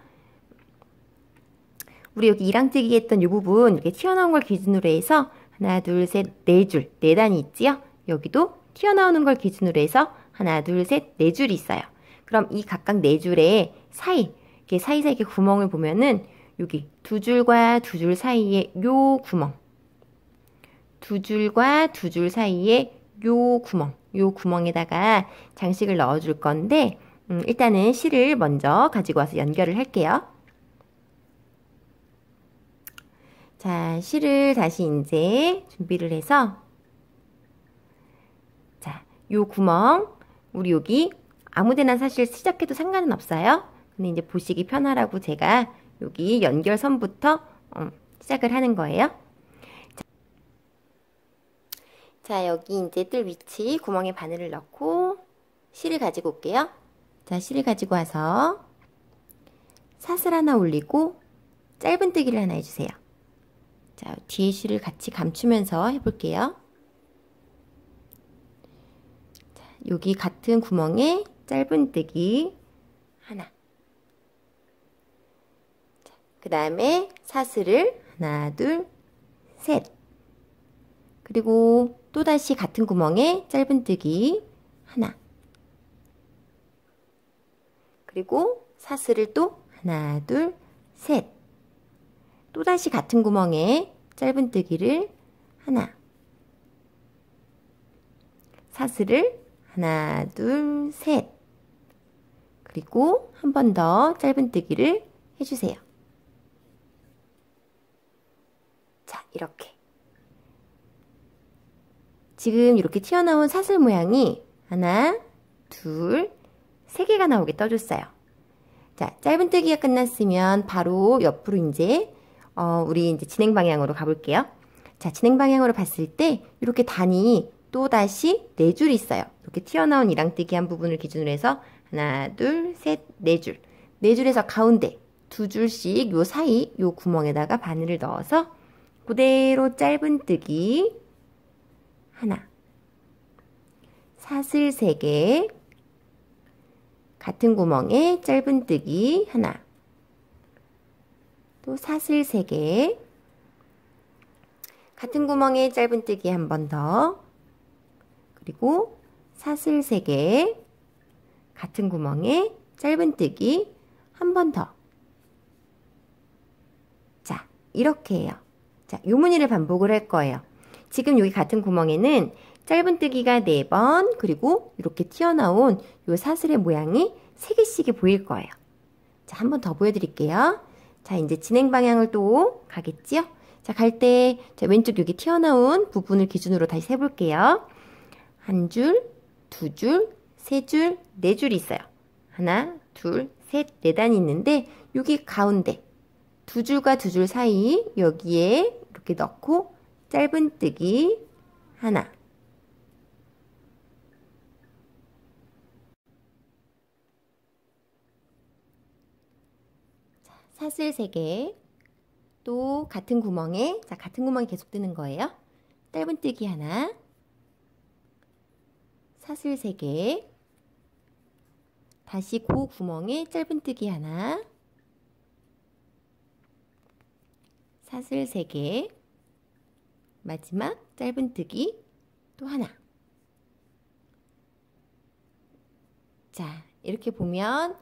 우리 여기 이랑뜨기 했던 이 부분 이렇게 튀어나온 걸 기준으로 해서 하나, 둘, 셋, 네 줄, 네 단이 있지요? 여기도 튀어나오는 걸 기준으로 해서 하나, 둘, 셋, 네 줄이 있어요. 그럼 이 각각 네 줄의 사이, 이렇게 사이사이 이렇게 구멍을 보면은 여기 두 줄과 두 줄 사이에 요 구멍, 두 줄과 두 줄 사이에 요 구멍, 요 구멍에다가 장식을 넣어줄 건데 일단은 실을 먼저 가지고 와서 연결을 할게요. 자, 실을 다시 이제 준비를 해서 자, 요 구멍 우리 여기 아무데나 사실 시작해도 상관은 없어요. 근데 이제 보시기 편하라고 제가 여기 연결선부터 시작을 하는 거예요. 자, 여기 이제 뜰 위치 구멍에 바늘을 넣고 실을 가지고 올게요. 자, 실을 가지고 와서 사슬 하나 올리고 짧은뜨기를 하나 해주세요. 자, 뒤에 실을 같이 감추면서 해볼게요. 자, 여기 같은 구멍에 짧은뜨기 하나. 그 다음에 사슬을 하나, 둘, 셋. 그리고 또다시 같은 구멍에 짧은뜨기 하나. 그리고 사슬을 또 하나, 둘, 셋. 또다시 같은 구멍에 짧은뜨기를 하나. 사슬을 하나, 둘, 셋. 그리고 한 번 더 짧은뜨기를 해주세요. 자, 이렇게. 지금 이렇게 튀어나온 사슬 모양이 하나, 둘, 세 개가 나오게 떠줬어요. 자, 짧은뜨기가 끝났으면 바로 옆으로 이제 우리 이제 진행 방향으로 가볼게요. 자, 진행 방향으로 봤을 때 이렇게 단이 또다시 네 줄 있어요. 이렇게 튀어나온 이랑뜨기 한 부분을 기준으로 해서 하나, 둘, 셋, 네 줄. 네 줄에서 가운데 두 줄씩 요 사이 요 구멍에다가 바늘을 넣어서 그대로 짧은뜨기 하나. 사슬 3개. 같은 구멍에 짧은뜨기 하나. 또 사슬 3개, 같은 구멍에 짧은뜨기 한 번 더, 그리고 사슬 3개, 같은 구멍에 짧은뜨기 한 번 더. 자, 이렇게 해요. 자, 요 무늬를 반복을 할 거예요. 지금 여기 같은 구멍에는 짧은뜨기가 4번, 그리고 이렇게 튀어나온 요 사슬의 모양이 3개씩이 보일 거예요. 자, 한 번 더 보여드릴게요. 자, 이제 진행 방향을 또 가겠지요? 자, 갈 때 왼쪽 여기 튀어나온 부분을 기준으로 다시 세볼게요. 한 줄, 두 줄, 세 줄, 네 줄이 있어요. 하나, 둘, 셋, 네 단이 있는데 여기 가운데 두 줄과 두 줄 사이 여기에 이렇게 넣고 짧은뜨기 하나, 사슬 3개, 또 같은 구멍에, 자, 같은 구멍이 계속 뜨는 거예요. 짧은뜨기 하나, 사슬 3개, 다시 그 구멍에 짧은뜨기 하나, 사슬 3개, 마지막 짧은뜨기 또 하나. 자, 이렇게 보면,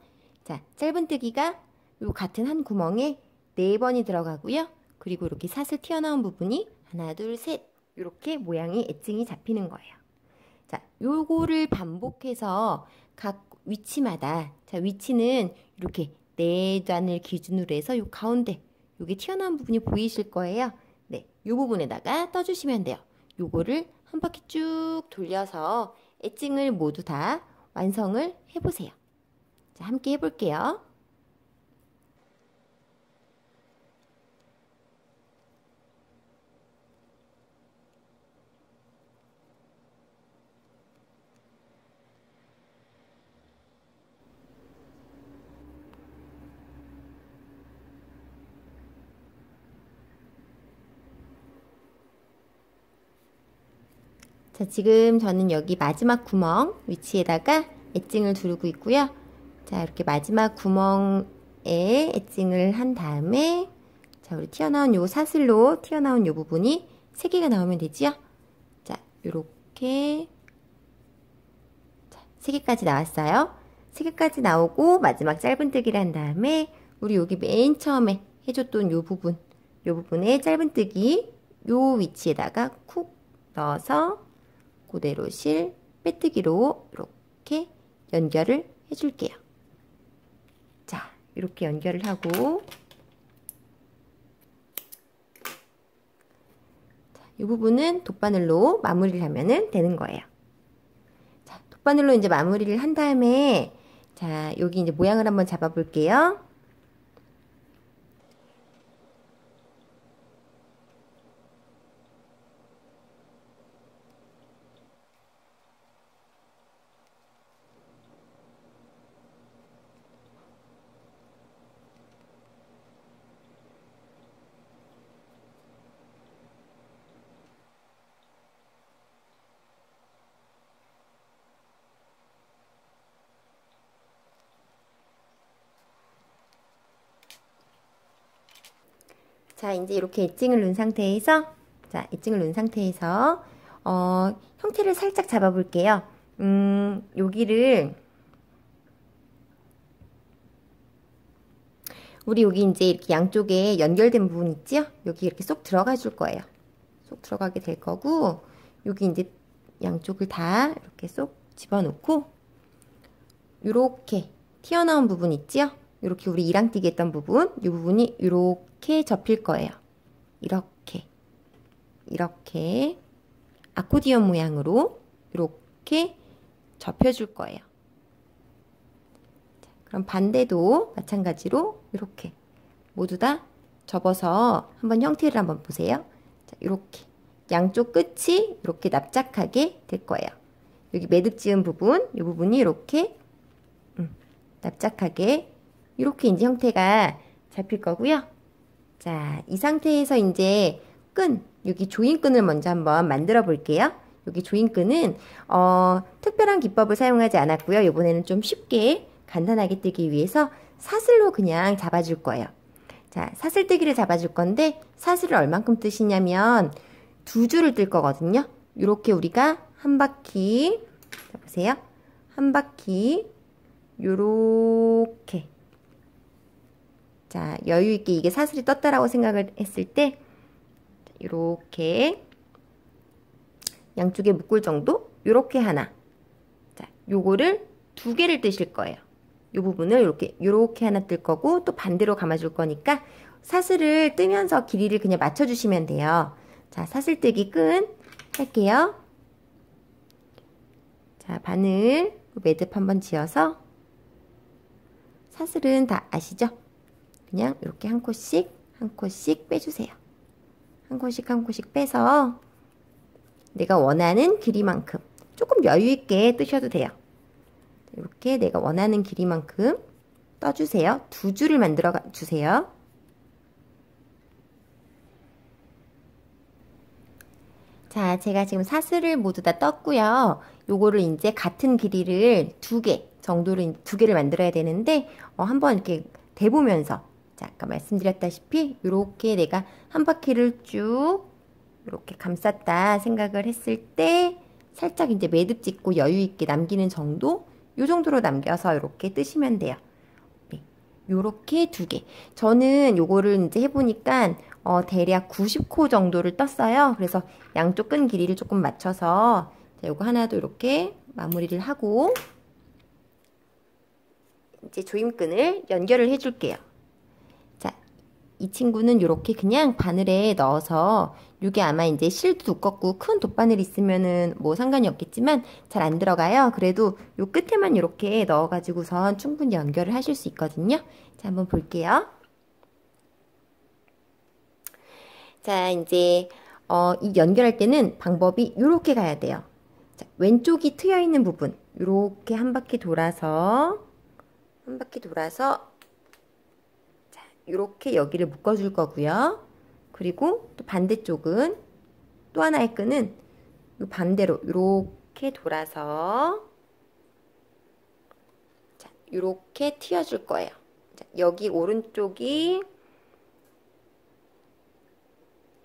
자, 짧은뜨기가 요 같은 한 구멍에 4번이 들어가고요. 그리고 이렇게 사슬 튀어나온 부분이 하나, 둘, 셋, 이렇게 모양이 애칭이 잡히는 거예요. 자, 요거를 반복해서 각 위치마다, 자, 위치는 이렇게 4단을 기준으로 해서 요 가운데 요게 튀어나온 부분이 보이실 거예요. 네, 요 부분에다가 떠주시면 돼요. 요거를 한 바퀴 쭉 돌려서 애칭을 모두 다 완성을 해보세요. 자, 함께 해볼게요. 자, 지금 저는 여기 마지막 구멍 위치에다가 애칭을 두르고 있고요. 자, 이렇게 마지막 구멍에 애칭을 한 다음에, 자, 우리 튀어나온 요 사슬로 튀어나온 요 부분이 3개가 나오면 되지요? 자, 요렇게. 자, 3개까지 나왔어요. 3개까지 나오고 마지막 짧은뜨기를 한 다음에 우리 여기 맨 처음에 해줬던 요 부분에 짧은뜨기 요 위치에다가 쿡 넣어서 그대로 실 빼뜨기로 이렇게 연결을 해줄게요. 자, 이렇게 연결을 하고, 자, 이 부분은 돗바늘로 마무리를 하면 되는 거예요. 자, 돗바늘로 이제 마무리를 한 다음에, 자, 여기 이제 모양을 한번 잡아 볼게요. 자, 이제 이렇게 엣징을 넣은 상태에서, 자, 엣징을 넣은 상태에서, 형태를 살짝 잡아 볼게요. 여기를, 우리 여기 이제 이렇게 양쪽에 연결된 부분 있죠? 여기 이렇게 쏙 들어가 줄 거예요. 쏙 들어가게 될 거고, 여기 이제 양쪽을 다 이렇게 쏙 집어넣고, 요렇게 튀어나온 부분 있죠? 이렇게 우리 이랑뛰기 했던 부분, 이 부분이 이렇게 접힐 거예요. 이렇게 아코디언 모양으로 이렇게 접혀줄 거예요. 자, 그럼 반대도 마찬가지로 이렇게 모두 다 접어서 한번 형태를 한번 보세요. 자, 이렇게 양쪽 끝이 이렇게 납작하게 될 거예요. 여기 매듭 지은 부분, 이 부분이 이렇게 납작하게 이렇게 이제 형태가 잡힐 거고요. 자, 이 상태에서 이제 여기 조인끈을 먼저 한번 만들어 볼게요. 여기 조인끈은 특별한 기법을 사용하지 않았고요. 이번에는 좀 쉽게 간단하게 뜨기 위해서 사슬로 그냥 잡아줄 거예요. 자, 사슬뜨기를 잡아줄 건데 사슬을 얼만큼 뜨시냐면 2줄을 뜰 거거든요. 이렇게 우리가 한 바퀴, 자, 보세요. 한 바퀴 요렇게, 자, 여유 있게 이게 사슬이 떴다라고 생각을 했을 때 요렇게 양쪽에 묶을 정도, 요렇게 하나. 자, 요거를 2개를 뜨실 거예요. 요 부분을 요렇게 하나 뜰 거고, 또 반대로 감아줄 거니까 사슬을 뜨면서 길이를 그냥 맞춰주시면 돼요. 자, 사슬뜨기 끈 할게요. 자, 바늘 매듭 한번 지어서, 사슬은 다 아시죠? 그냥 이렇게 한 코씩 한 코씩 빼주세요. 한 코씩 한 코씩 빼서 내가 원하는 길이만큼 조금 여유있게 뜨셔도 돼요. 이렇게 내가 원하는 길이만큼 떠주세요. 2줄을 만들어 주세요. 자, 제가 지금 사슬을 모두 다 떴고요. 요거를 이제 같은 길이를 2개 정도를 2개를 만들어야 되는데, 한번 이렇게 대보면서, 자, 아까 말씀드렸다시피 이렇게 내가 한 바퀴를 쭉 이렇게 감쌌다 생각을 했을 때 살짝 이제 매듭 짓고 여유 있게 남기는 정도, 요 정도로 남겨서 이렇게 뜨시면 돼요. 네, 요렇게 2개. 저는 요거를 이제 해보니까 대략 90코 정도를 떴어요. 그래서 양쪽 끈 길이를 조금 맞춰서, 자, 요거 하나도 이렇게 마무리를 하고 이제 조임끈을 연결을 해줄게요. 자, 이 친구는 이렇게 그냥 바늘에 넣어서, 이게 아마 이제 실도 두껍고 큰 돗바늘 있으면은 뭐 상관이 없겠지만 잘 안 들어가요. 그래도 요 끝에만 이렇게 넣어가지고선 충분히 연결을 하실 수 있거든요. 자, 한번 볼게요. 자, 이제 이 연결할 때는 방법이 이렇게 가야 돼요. 자, 왼쪽이 트여 있는 부분 이렇게 한 바퀴 돌아서 자, 이렇게 여기를 묶어줄 거고요. 그리고 또 반대쪽은 또 하나의 끈은 이 반대로 이렇게 돌아서, 자, 이렇게 튀어줄 거예요. 자, 여기 오른쪽이,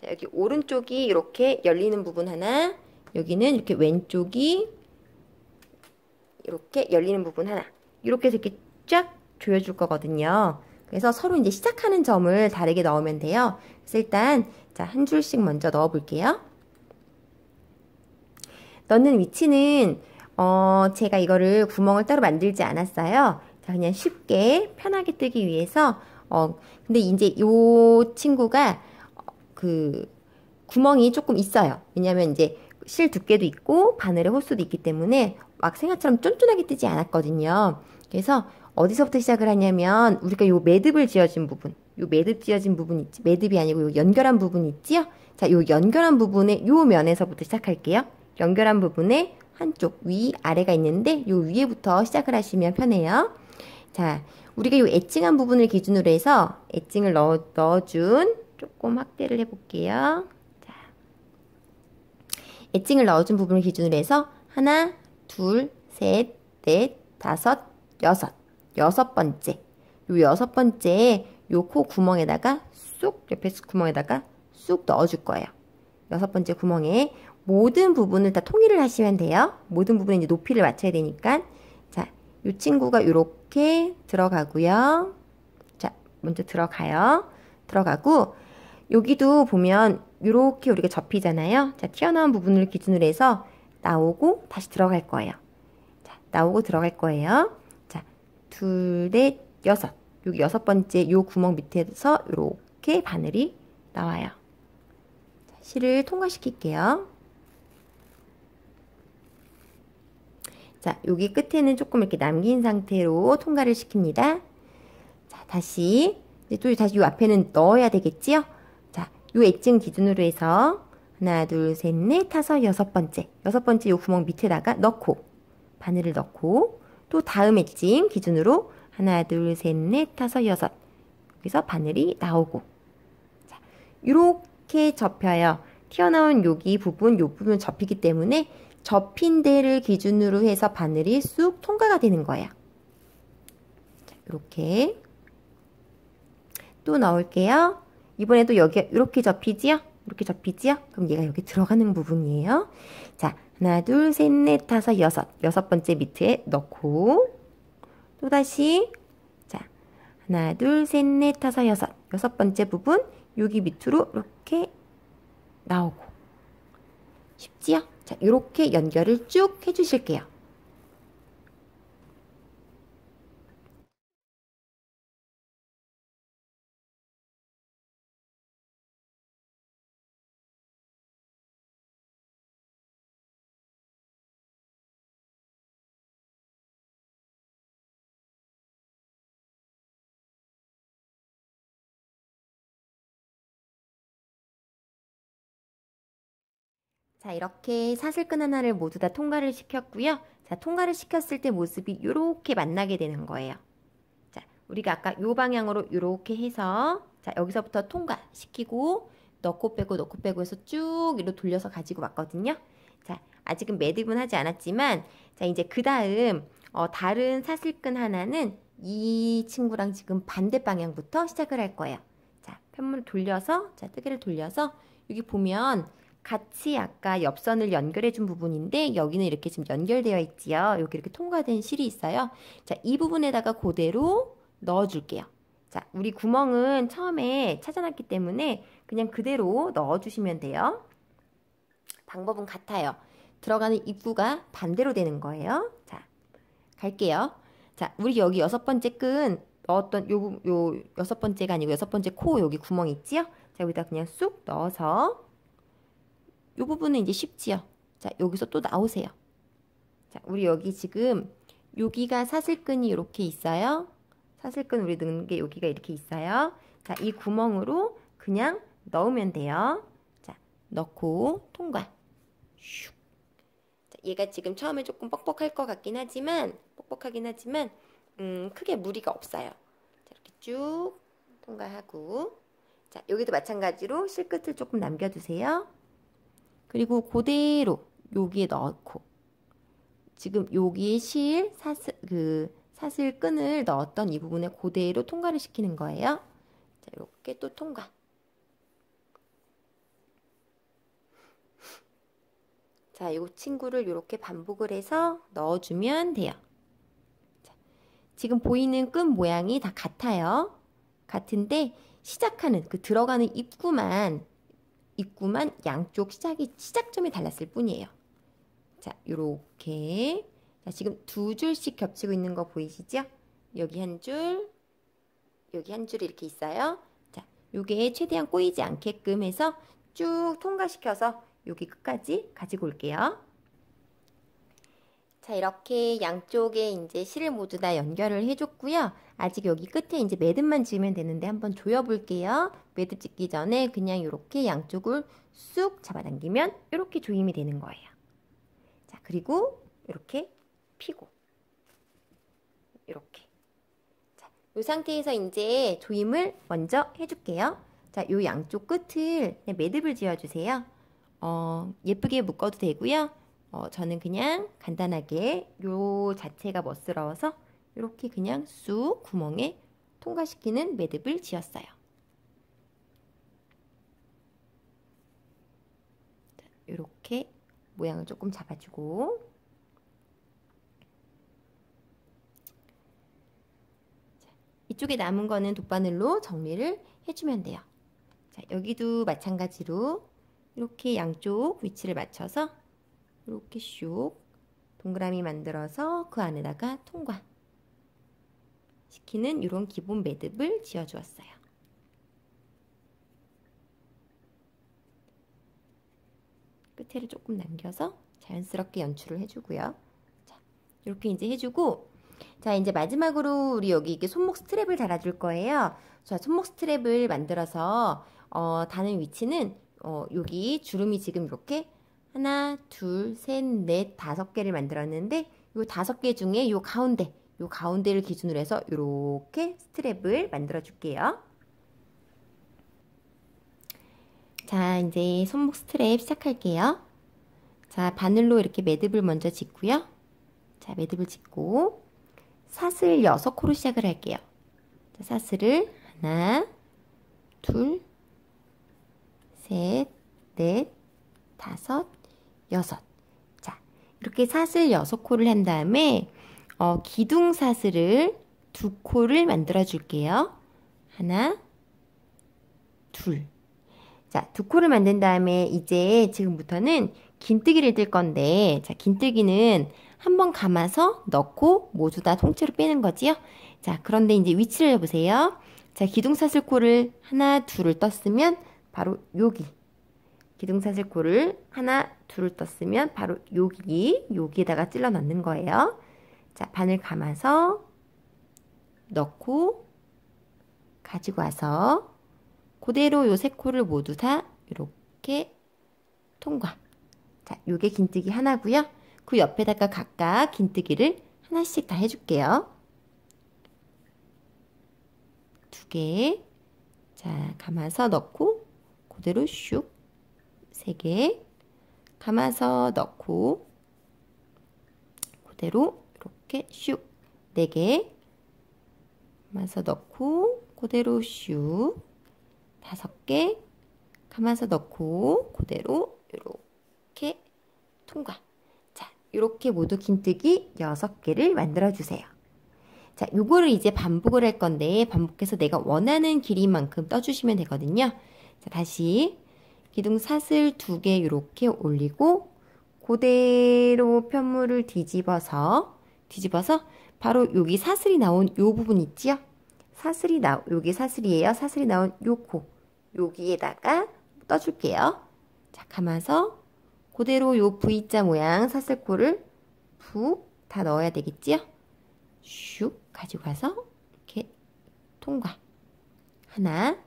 자, 여기 오른쪽이 이렇게 열리는 부분 하나, 여기는 이렇게 왼쪽이 이렇게 열리는 부분 하나, 이렇게 해서 이렇게 쫙 조여줄 거거든요. 그래서 서로 이제 시작하는 점을 다르게 넣으면 돼요. 그래서 일단, 자, 한 줄씩 먼저 넣어 볼게요. 넣는 위치는 제가 이거를 구멍을 따로 만들지 않았어요. 자, 그냥 쉽게 편하게 뜨기 위해서, 근데 이제 요 친구가 그 구멍이 조금 있어요. 왜냐면 이제 실 두께도 있고 바늘의 호수도 있기 때문에 막 생각처럼 쫀쫀하게 뜨지 않았거든요. 그래서 어디서부터 시작을 하냐면, 우리가 요 매듭을 지어진 부분, 요 매듭 지어진 부분 있지, 매듭이 아니고 요 연결한 부분 있지요? 자, 요 연결한 부분의 요 면에서부터 시작할게요. 연결한 부분에 한쪽 위 아래가 있는데 요 위에부터 시작을 하시면 편해요. 자, 우리가 요 엣징한 부분을 기준으로 해서 엣징을 넣어준, 조금 확대를 해볼게요. 자, 엣징을 넣어준 부분을 기준으로 해서 하나, 둘, 셋, 넷, 다섯, 여섯 번째. 요 6번째 요 코 구멍에다가 쑥, 옆에 구멍에다가 쑥 넣어줄 거예요. 6번째 구멍에 모든 부분을 다 통일을 하시면 돼요. 모든 부분에 이제 높이를 맞춰야 되니까. 자, 요 친구가 요렇게 들어가고요. 자, 먼저 들어가요. 들어가고, 여기도 보면 요렇게 우리가 접히잖아요. 자, 튀어나온 부분을 기준으로 해서 나오고 다시 들어갈 거예요. 자, 나오고 들어갈 거예요. 자, 둘, 넷, 여섯. 여기 6번째 요 구멍 밑에서 요렇게 바늘이 나와요. 자, 실을 통과시킬게요. 자, 여기 끝에는 조금 이렇게 남긴 상태로 통과를 시킵니다. 자, 다시 이제 또 다시 요 앞에는 넣어야 되겠지요? 자, 요 엣징 기준으로 해서 하나, 둘, 셋, 넷, 다섯, 6번째. 6번째 요 구멍 밑에다가 넣고, 바늘을 넣고, 또 다음 엣징 기준으로 하나, 둘, 셋, 넷, 다섯, 여섯. 여기서 바늘이 나오고. 자, 요렇게 접혀요. 튀어나온 여기 부분, 요 부분 접히기 때문에 접힌 데를 기준으로 해서 바늘이 쑥 통과가 되는 거예요. 자, 이렇게 또 넣을게요. 이번에도 여기 이렇게 접히지요? 이렇게 접히지요? 그럼 얘가 여기 들어가는 부분이에요. 자, 하나, 둘, 셋, 넷, 다섯, 여섯. 여섯 번째 밑에 넣고 또다시 자, 하나, 둘, 셋, 넷, 다섯, 여섯. 여섯 번째 부분 여기 밑으로 이렇게 나오고 쉽지요? 자, 이렇게 연결을 쭉 해주실게요. 자, 이렇게 사슬끈 하나를 모두 다 통과를 시켰고요. 자, 통과를 시켰을 때 모습이 이렇게 만나게 되는 거예요. 자, 우리가 아까 요 방향으로 이렇게 해서 자, 여기서부터 통과시키고 넣고 빼고 해서 쭉 이로 돌려서 가지고 왔거든요. 자, 아직은 매듭은 하지 않았지만 자, 이제 그 다음 다른 사슬끈 하나는 이 친구랑 지금 반대 방향부터 시작을 할 거예요. 자, 편물을 돌려서 자, 뜨개를 돌려서 여기 보면 같이 아까 옆선을 연결해 준 부분인데 여기는 이렇게 지금 연결되어 있지요. 여기 이렇게 통과된 실이 있어요. 자, 이 부분에다가 그대로 넣어 줄게요. 자, 우리 구멍은 처음에 찾아놨기 때문에 그냥 그대로 넣어 주시면 돼요. 방법은 같아요. 들어가는 입구가 반대로 되는 거예요. 자, 갈게요. 자, 우리 여기 여섯 번째 끈 넣었던 요 여섯 번째가 아니고 여섯 번째 코 여기 구멍 있지요? 자, 여기다 그냥 쑥 넣어서 이 부분은 이제 쉽지요. 자, 여기서 또 나오세요. 자, 우리 여기 지금 여기가 사슬끈이 이렇게 있어요. 사슬끈 우리 넣는 게 여기가 이렇게 있어요. 자, 이 구멍으로 그냥 넣으면 돼요. 자, 넣고 통과. 슉. 자, 얘가 지금 처음에 조금 뻑뻑할 것 같긴 하지만 크게 무리가 없어요. 자, 이렇게 쭉 통과하고 자, 여기도 마찬가지로 실끝을 조금 남겨두세요. 그리고 그대로 여기에 넣고 지금 여기에 사슬 끈을 넣었던 이 부분에 그대로 통과를 시키는 거예요. 자, 이렇게 또 통과. 자, 이 친구를 이렇게 반복을 해서 넣어주면 돼요. 자, 지금 보이는 끈 모양이 다 같아요. 같은데 시작하는 그 들어가는 입구만 양쪽 시작점이 달랐을 뿐이에요. 자, 요렇게. 자, 지금 두 줄씩 겹치고 있는 거 보이시죠? 여기 한 줄, 여기 한 줄이 이렇게 있어요. 자, 요게 최대한 꼬이지 않게끔 해서 쭉 통과시켜서 여기 끝까지 가지고 올게요. 자, 이렇게 양쪽에 이제 실을 모두 다 연결을 해줬고요. 아직 여기 끝에 이제 매듭만 지으면 되는데 한번 조여볼게요. 매듭 짓기 전에 그냥 이렇게 양쪽을 쑥 잡아당기면 이렇게 조임이 되는 거예요. 자, 그리고 이렇게 피고 이렇게. 자, 이 상태에서 이제 조임을 먼저 해줄게요. 자, 요 양쪽 끝을 그냥 매듭을 지어주세요. 예쁘게 묶어도 되고요. 저는 그냥 간단하게 요 자체가 멋스러워서 이렇게 그냥 쑥 구멍에 통과시키는 매듭을 지었어요. 이렇게 모양을 조금 잡아주고 자, 이쪽에 남은 거는 돗바늘로 정리를 해주면 돼요. 자, 여기도 마찬가지로 이렇게 양쪽 위치를 맞춰서 이렇게 슉 동그라미 만들어서 그 안에다가 통과 시키는 이런 기본 매듭을 지어 주었어요. 끝에를 조금 남겨서 자연스럽게 연출을 해주고요. 자, 이렇게 이제 해주고 자, 이제 마지막으로 우리 여기 이게 손목 스트랩을 달아줄 거예요. 자, 손목 스트랩을 만들어서 다는 위치는 여기 주름이 지금 이렇게 하나, 둘, 셋, 넷, 다섯 개를 만들었는데 요 다섯 개 중에 요 가운데를 기준으로 해서 이렇게 스트랩을 만들어 줄게요. 자, 이제 손목 스트랩 시작할게요. 자, 바늘로 이렇게 매듭을 먼저 짓고요. 자, 매듭을 짓고 사슬 6코로 시작을 할게요. 자, 사슬을 하나, 둘, 셋, 넷, 다섯, 여섯. 자, 이렇게 사슬 6코를 한 다음에 기둥사슬을 2코를 만들어 줄게요. 하나, 둘. 자, 2코를 만든 다음에 이제 지금부터는 긴뜨기를 뜰 건데, 자, 긴뜨기는 한번 감아서 넣고 모두 다 통째로 빼는 거지요. 자, 그런데 이제 위치를 해보세요. 자, 기둥사슬코를 하나, 둘을 떴으면 바로 여기. 기둥사슬코를 하나, 둘을 떴으면 바로 여기에다가 찔러 넣는 거예요. 자, 바늘 감아서 넣고 가지고 와서 그대로 요 3코를 모두 다 이렇게 통과. 자, 요게 긴뜨기 하나고요. 그 옆에다가 각각 긴뜨기를 하나씩 다 해줄게요. 2개. 자, 감아서 넣고 그대로 슉. 3개. 감아서 넣고 그대로 이렇게 슉. 4개. 감아서 넣고 그대로 슉. 5개. 감아서 넣고 그대로 이렇게 통과. 자, 이렇게 모두 긴뜨기 6개를 만들어 주세요. 자, 요거를 이제 반복을 할 건데 반복해서 내가 원하는 길이만큼 떠주시면 되거든요. 자, 다시 기둥사슬 2개 이렇게 올리고 그대로 편물을 뒤집어서 바로 여기 사슬이 나온 요 부분 있지요? 여기 사슬이에요. 사슬이 나온 요 코 여기에다가 떠줄게요. 자, 감아서 그대로 요 V자 모양 사슬코를 푹 다 넣어야 되겠지요? 슉 가지고 가서 이렇게 통과. 하나.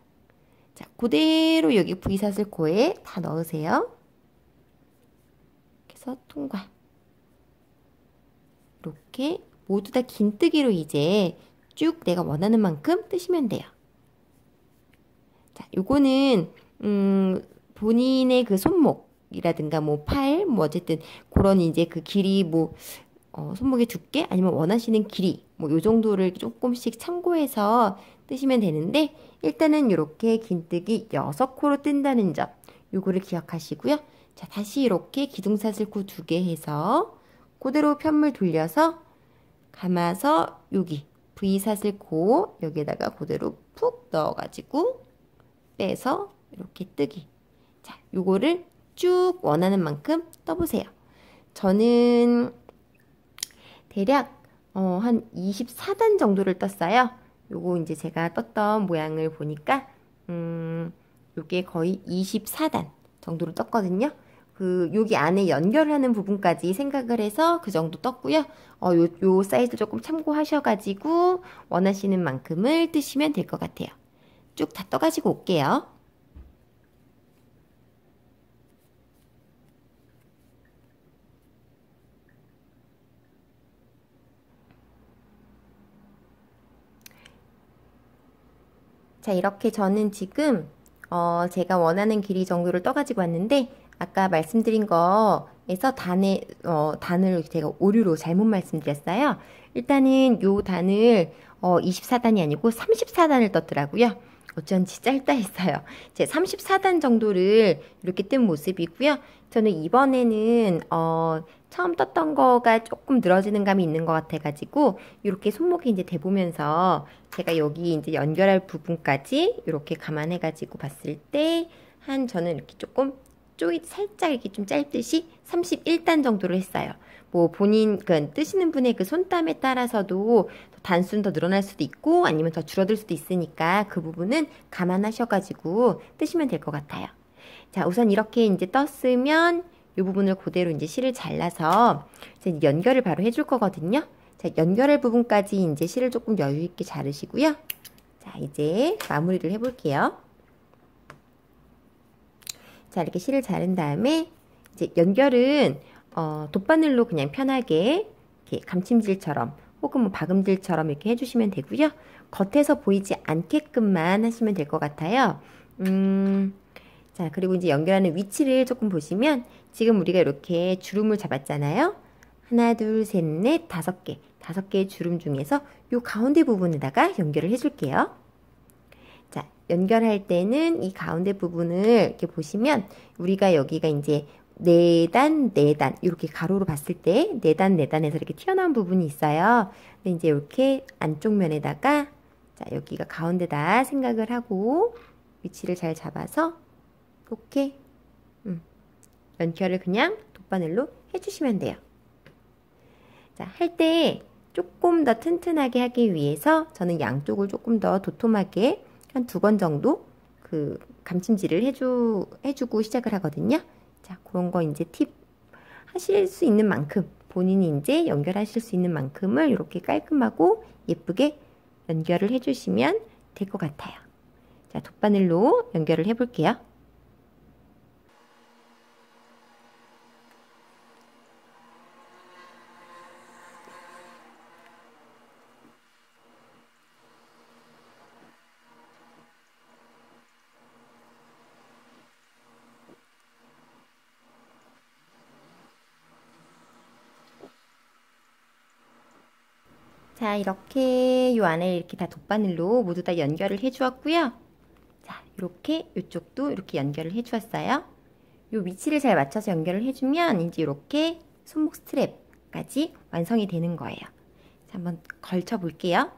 자, 그대로 여기 V사슬코에 다 넣으세요. 그래서 통과. 이렇게 모두 다 긴뜨기로 이제 쭉 내가 원하는 만큼 뜨시면 돼요. 자, 요거는 본인의 그 손목이라든가 뭐 팔, 뭐 어쨌든 그런 이제 그 길이 뭐 손목의 두께 아니면 원하시는 길이 뭐 요 정도를 조금씩 참고해서 뜨시면 되는데 일단은 이렇게 긴뜨기 6코로 뜬다는 점 요거를 기억하시고요. 자, 다시 이렇게 기둥사슬코 2개 해서 그대로 편물 돌려서 감아서 여기 V사슬코 여기에다가 그대로 푹 넣어가지고 빼서 이렇게 뜨기. 자, 요거를 쭉 원하는 만큼 떠보세요. 저는 대략 한 24단 정도를 떴어요. 요거 이제 제가 떴던 모양을 보니까 요게 거의 24단 정도로 떴거든요. 여기 안에 연결하는 부분까지 생각을 해서 그 정도 떴고요. 요 사이즈 조금 참고하셔가지고 원하시는 만큼을 뜨시면 될 것 같아요. 쭉 다 떠가지고 올게요. 자, 이렇게 저는 지금 제가 원하는 길이 정도를 떠가지고 왔는데 아까 말씀드린 거에서 단을 제가 오류로 잘못 말씀드렸어요. 일단은 요 단을 24단이 아니고 34단을 떴더라고요. 어쩐지 짧다 했어요. 제 34단 정도를 이렇게 뜬 모습이고요. 저는 이번에는 처음 떴던 거가 조금 늘어지는 감이 있는 것 같아가지고 이렇게 손목이 이제 대보면서 제가 여기 이제 연결할 부분까지 이렇게 감안해가지고 봤을 때 저는 이렇게 조금 살짝 이렇게 좀 짧듯이 31단 정도를 했어요. 뭐 뜨시는 분의 그 손땀에 따라서도 단수는 더 늘어날 수도 있고 아니면 더 줄어들 수도 있으니까 그 부분은 감안하셔가지고 뜨시면 될 것 같아요. 자, 우선 이렇게 이제 떴으면 이 부분을 그대로 이제 실을 잘라서 이제 연결을 바로 해줄 거거든요. 자, 연결할 부분까지 이제 실을 조금 여유 있게 자르시고요. 자, 이제 마무리를 해볼게요. 자, 이렇게 실을 자른 다음에 이제 연결은 돗바늘로 그냥 편하게 이렇게 감침질처럼 혹은 뭐 박음질처럼 이렇게 해주시면 되고요. 겉에서 보이지 않게끔만 하시면 될 것 같아요. 자, 그리고 이제 연결하는 위치를 조금 보시면 지금 우리가 이렇게 주름을 잡았잖아요. 하나, 둘, 셋, 넷, 5개. 5개의 주름 중에서 요 가운데 부분에다가 연결을 해줄게요. 자, 연결할 때는 이 가운데 부분을 이렇게 보시면 우리가 여기가 이제 4단, 4단 이렇게 가로로 봤을 때 4단, 4단에서 이렇게 튀어나온 부분이 있어요. 근데 이제 이렇게 안쪽 면에다가 자, 여기가 가운데다 생각을 하고 위치를 잘 잡아서 이렇게 연결을 그냥 돗바늘로 해주시면 돼요. 자, 할 때 조금 더 튼튼하게 하기 위해서 저는 양쪽을 조금 더 도톰하게 한 2번 정도 그 감침질을 해주고 시작을 하거든요. 자, 그런 거 이제 팁 하실 수 있는 만큼 본인이 이제 연결하실 수 있는 만큼을 이렇게 깔끔하고 예쁘게 연결을 해주시면 될 것 같아요. 자, 돗바늘로 연결을 해볼게요. 자, 이렇게 이 안에 이렇게 다 돗바늘로 모두 다 연결을 해 주었고요. 자, 이렇게 이쪽도 이렇게 연결을 해 주었어요. 이 위치를 잘 맞춰서 연결을 해주면 이제 이렇게 손목 스트랩까지 완성이 되는 거예요. 자, 한번 걸쳐 볼게요.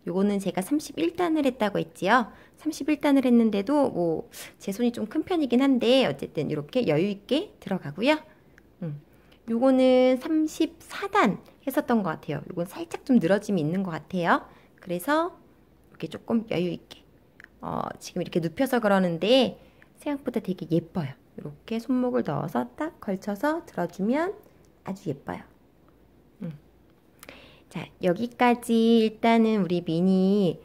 요거는 제가 31단을 했다고 했지요. 31단을 했는데도 뭐 제 손이 좀 큰 편이긴 한데 어쨌든 이렇게 여유 있게 들어가고요. 요거는 34단 했었던 것 같아요. 요건 살짝 좀 늘어짐이 있는 것 같아요. 그래서 이렇게 조금 여유 있게 지금 이렇게 눕혀서 그러는데 생각보다 되게 예뻐요. 이렇게 손목을 넣어서 딱 걸쳐서 들어주면 아주 예뻐요. 자, 여기까지 일단은 우리 미니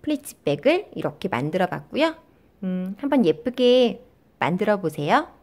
플리츠백을 이렇게 만들어 봤고요. 한번 예쁘게 만들어 보세요.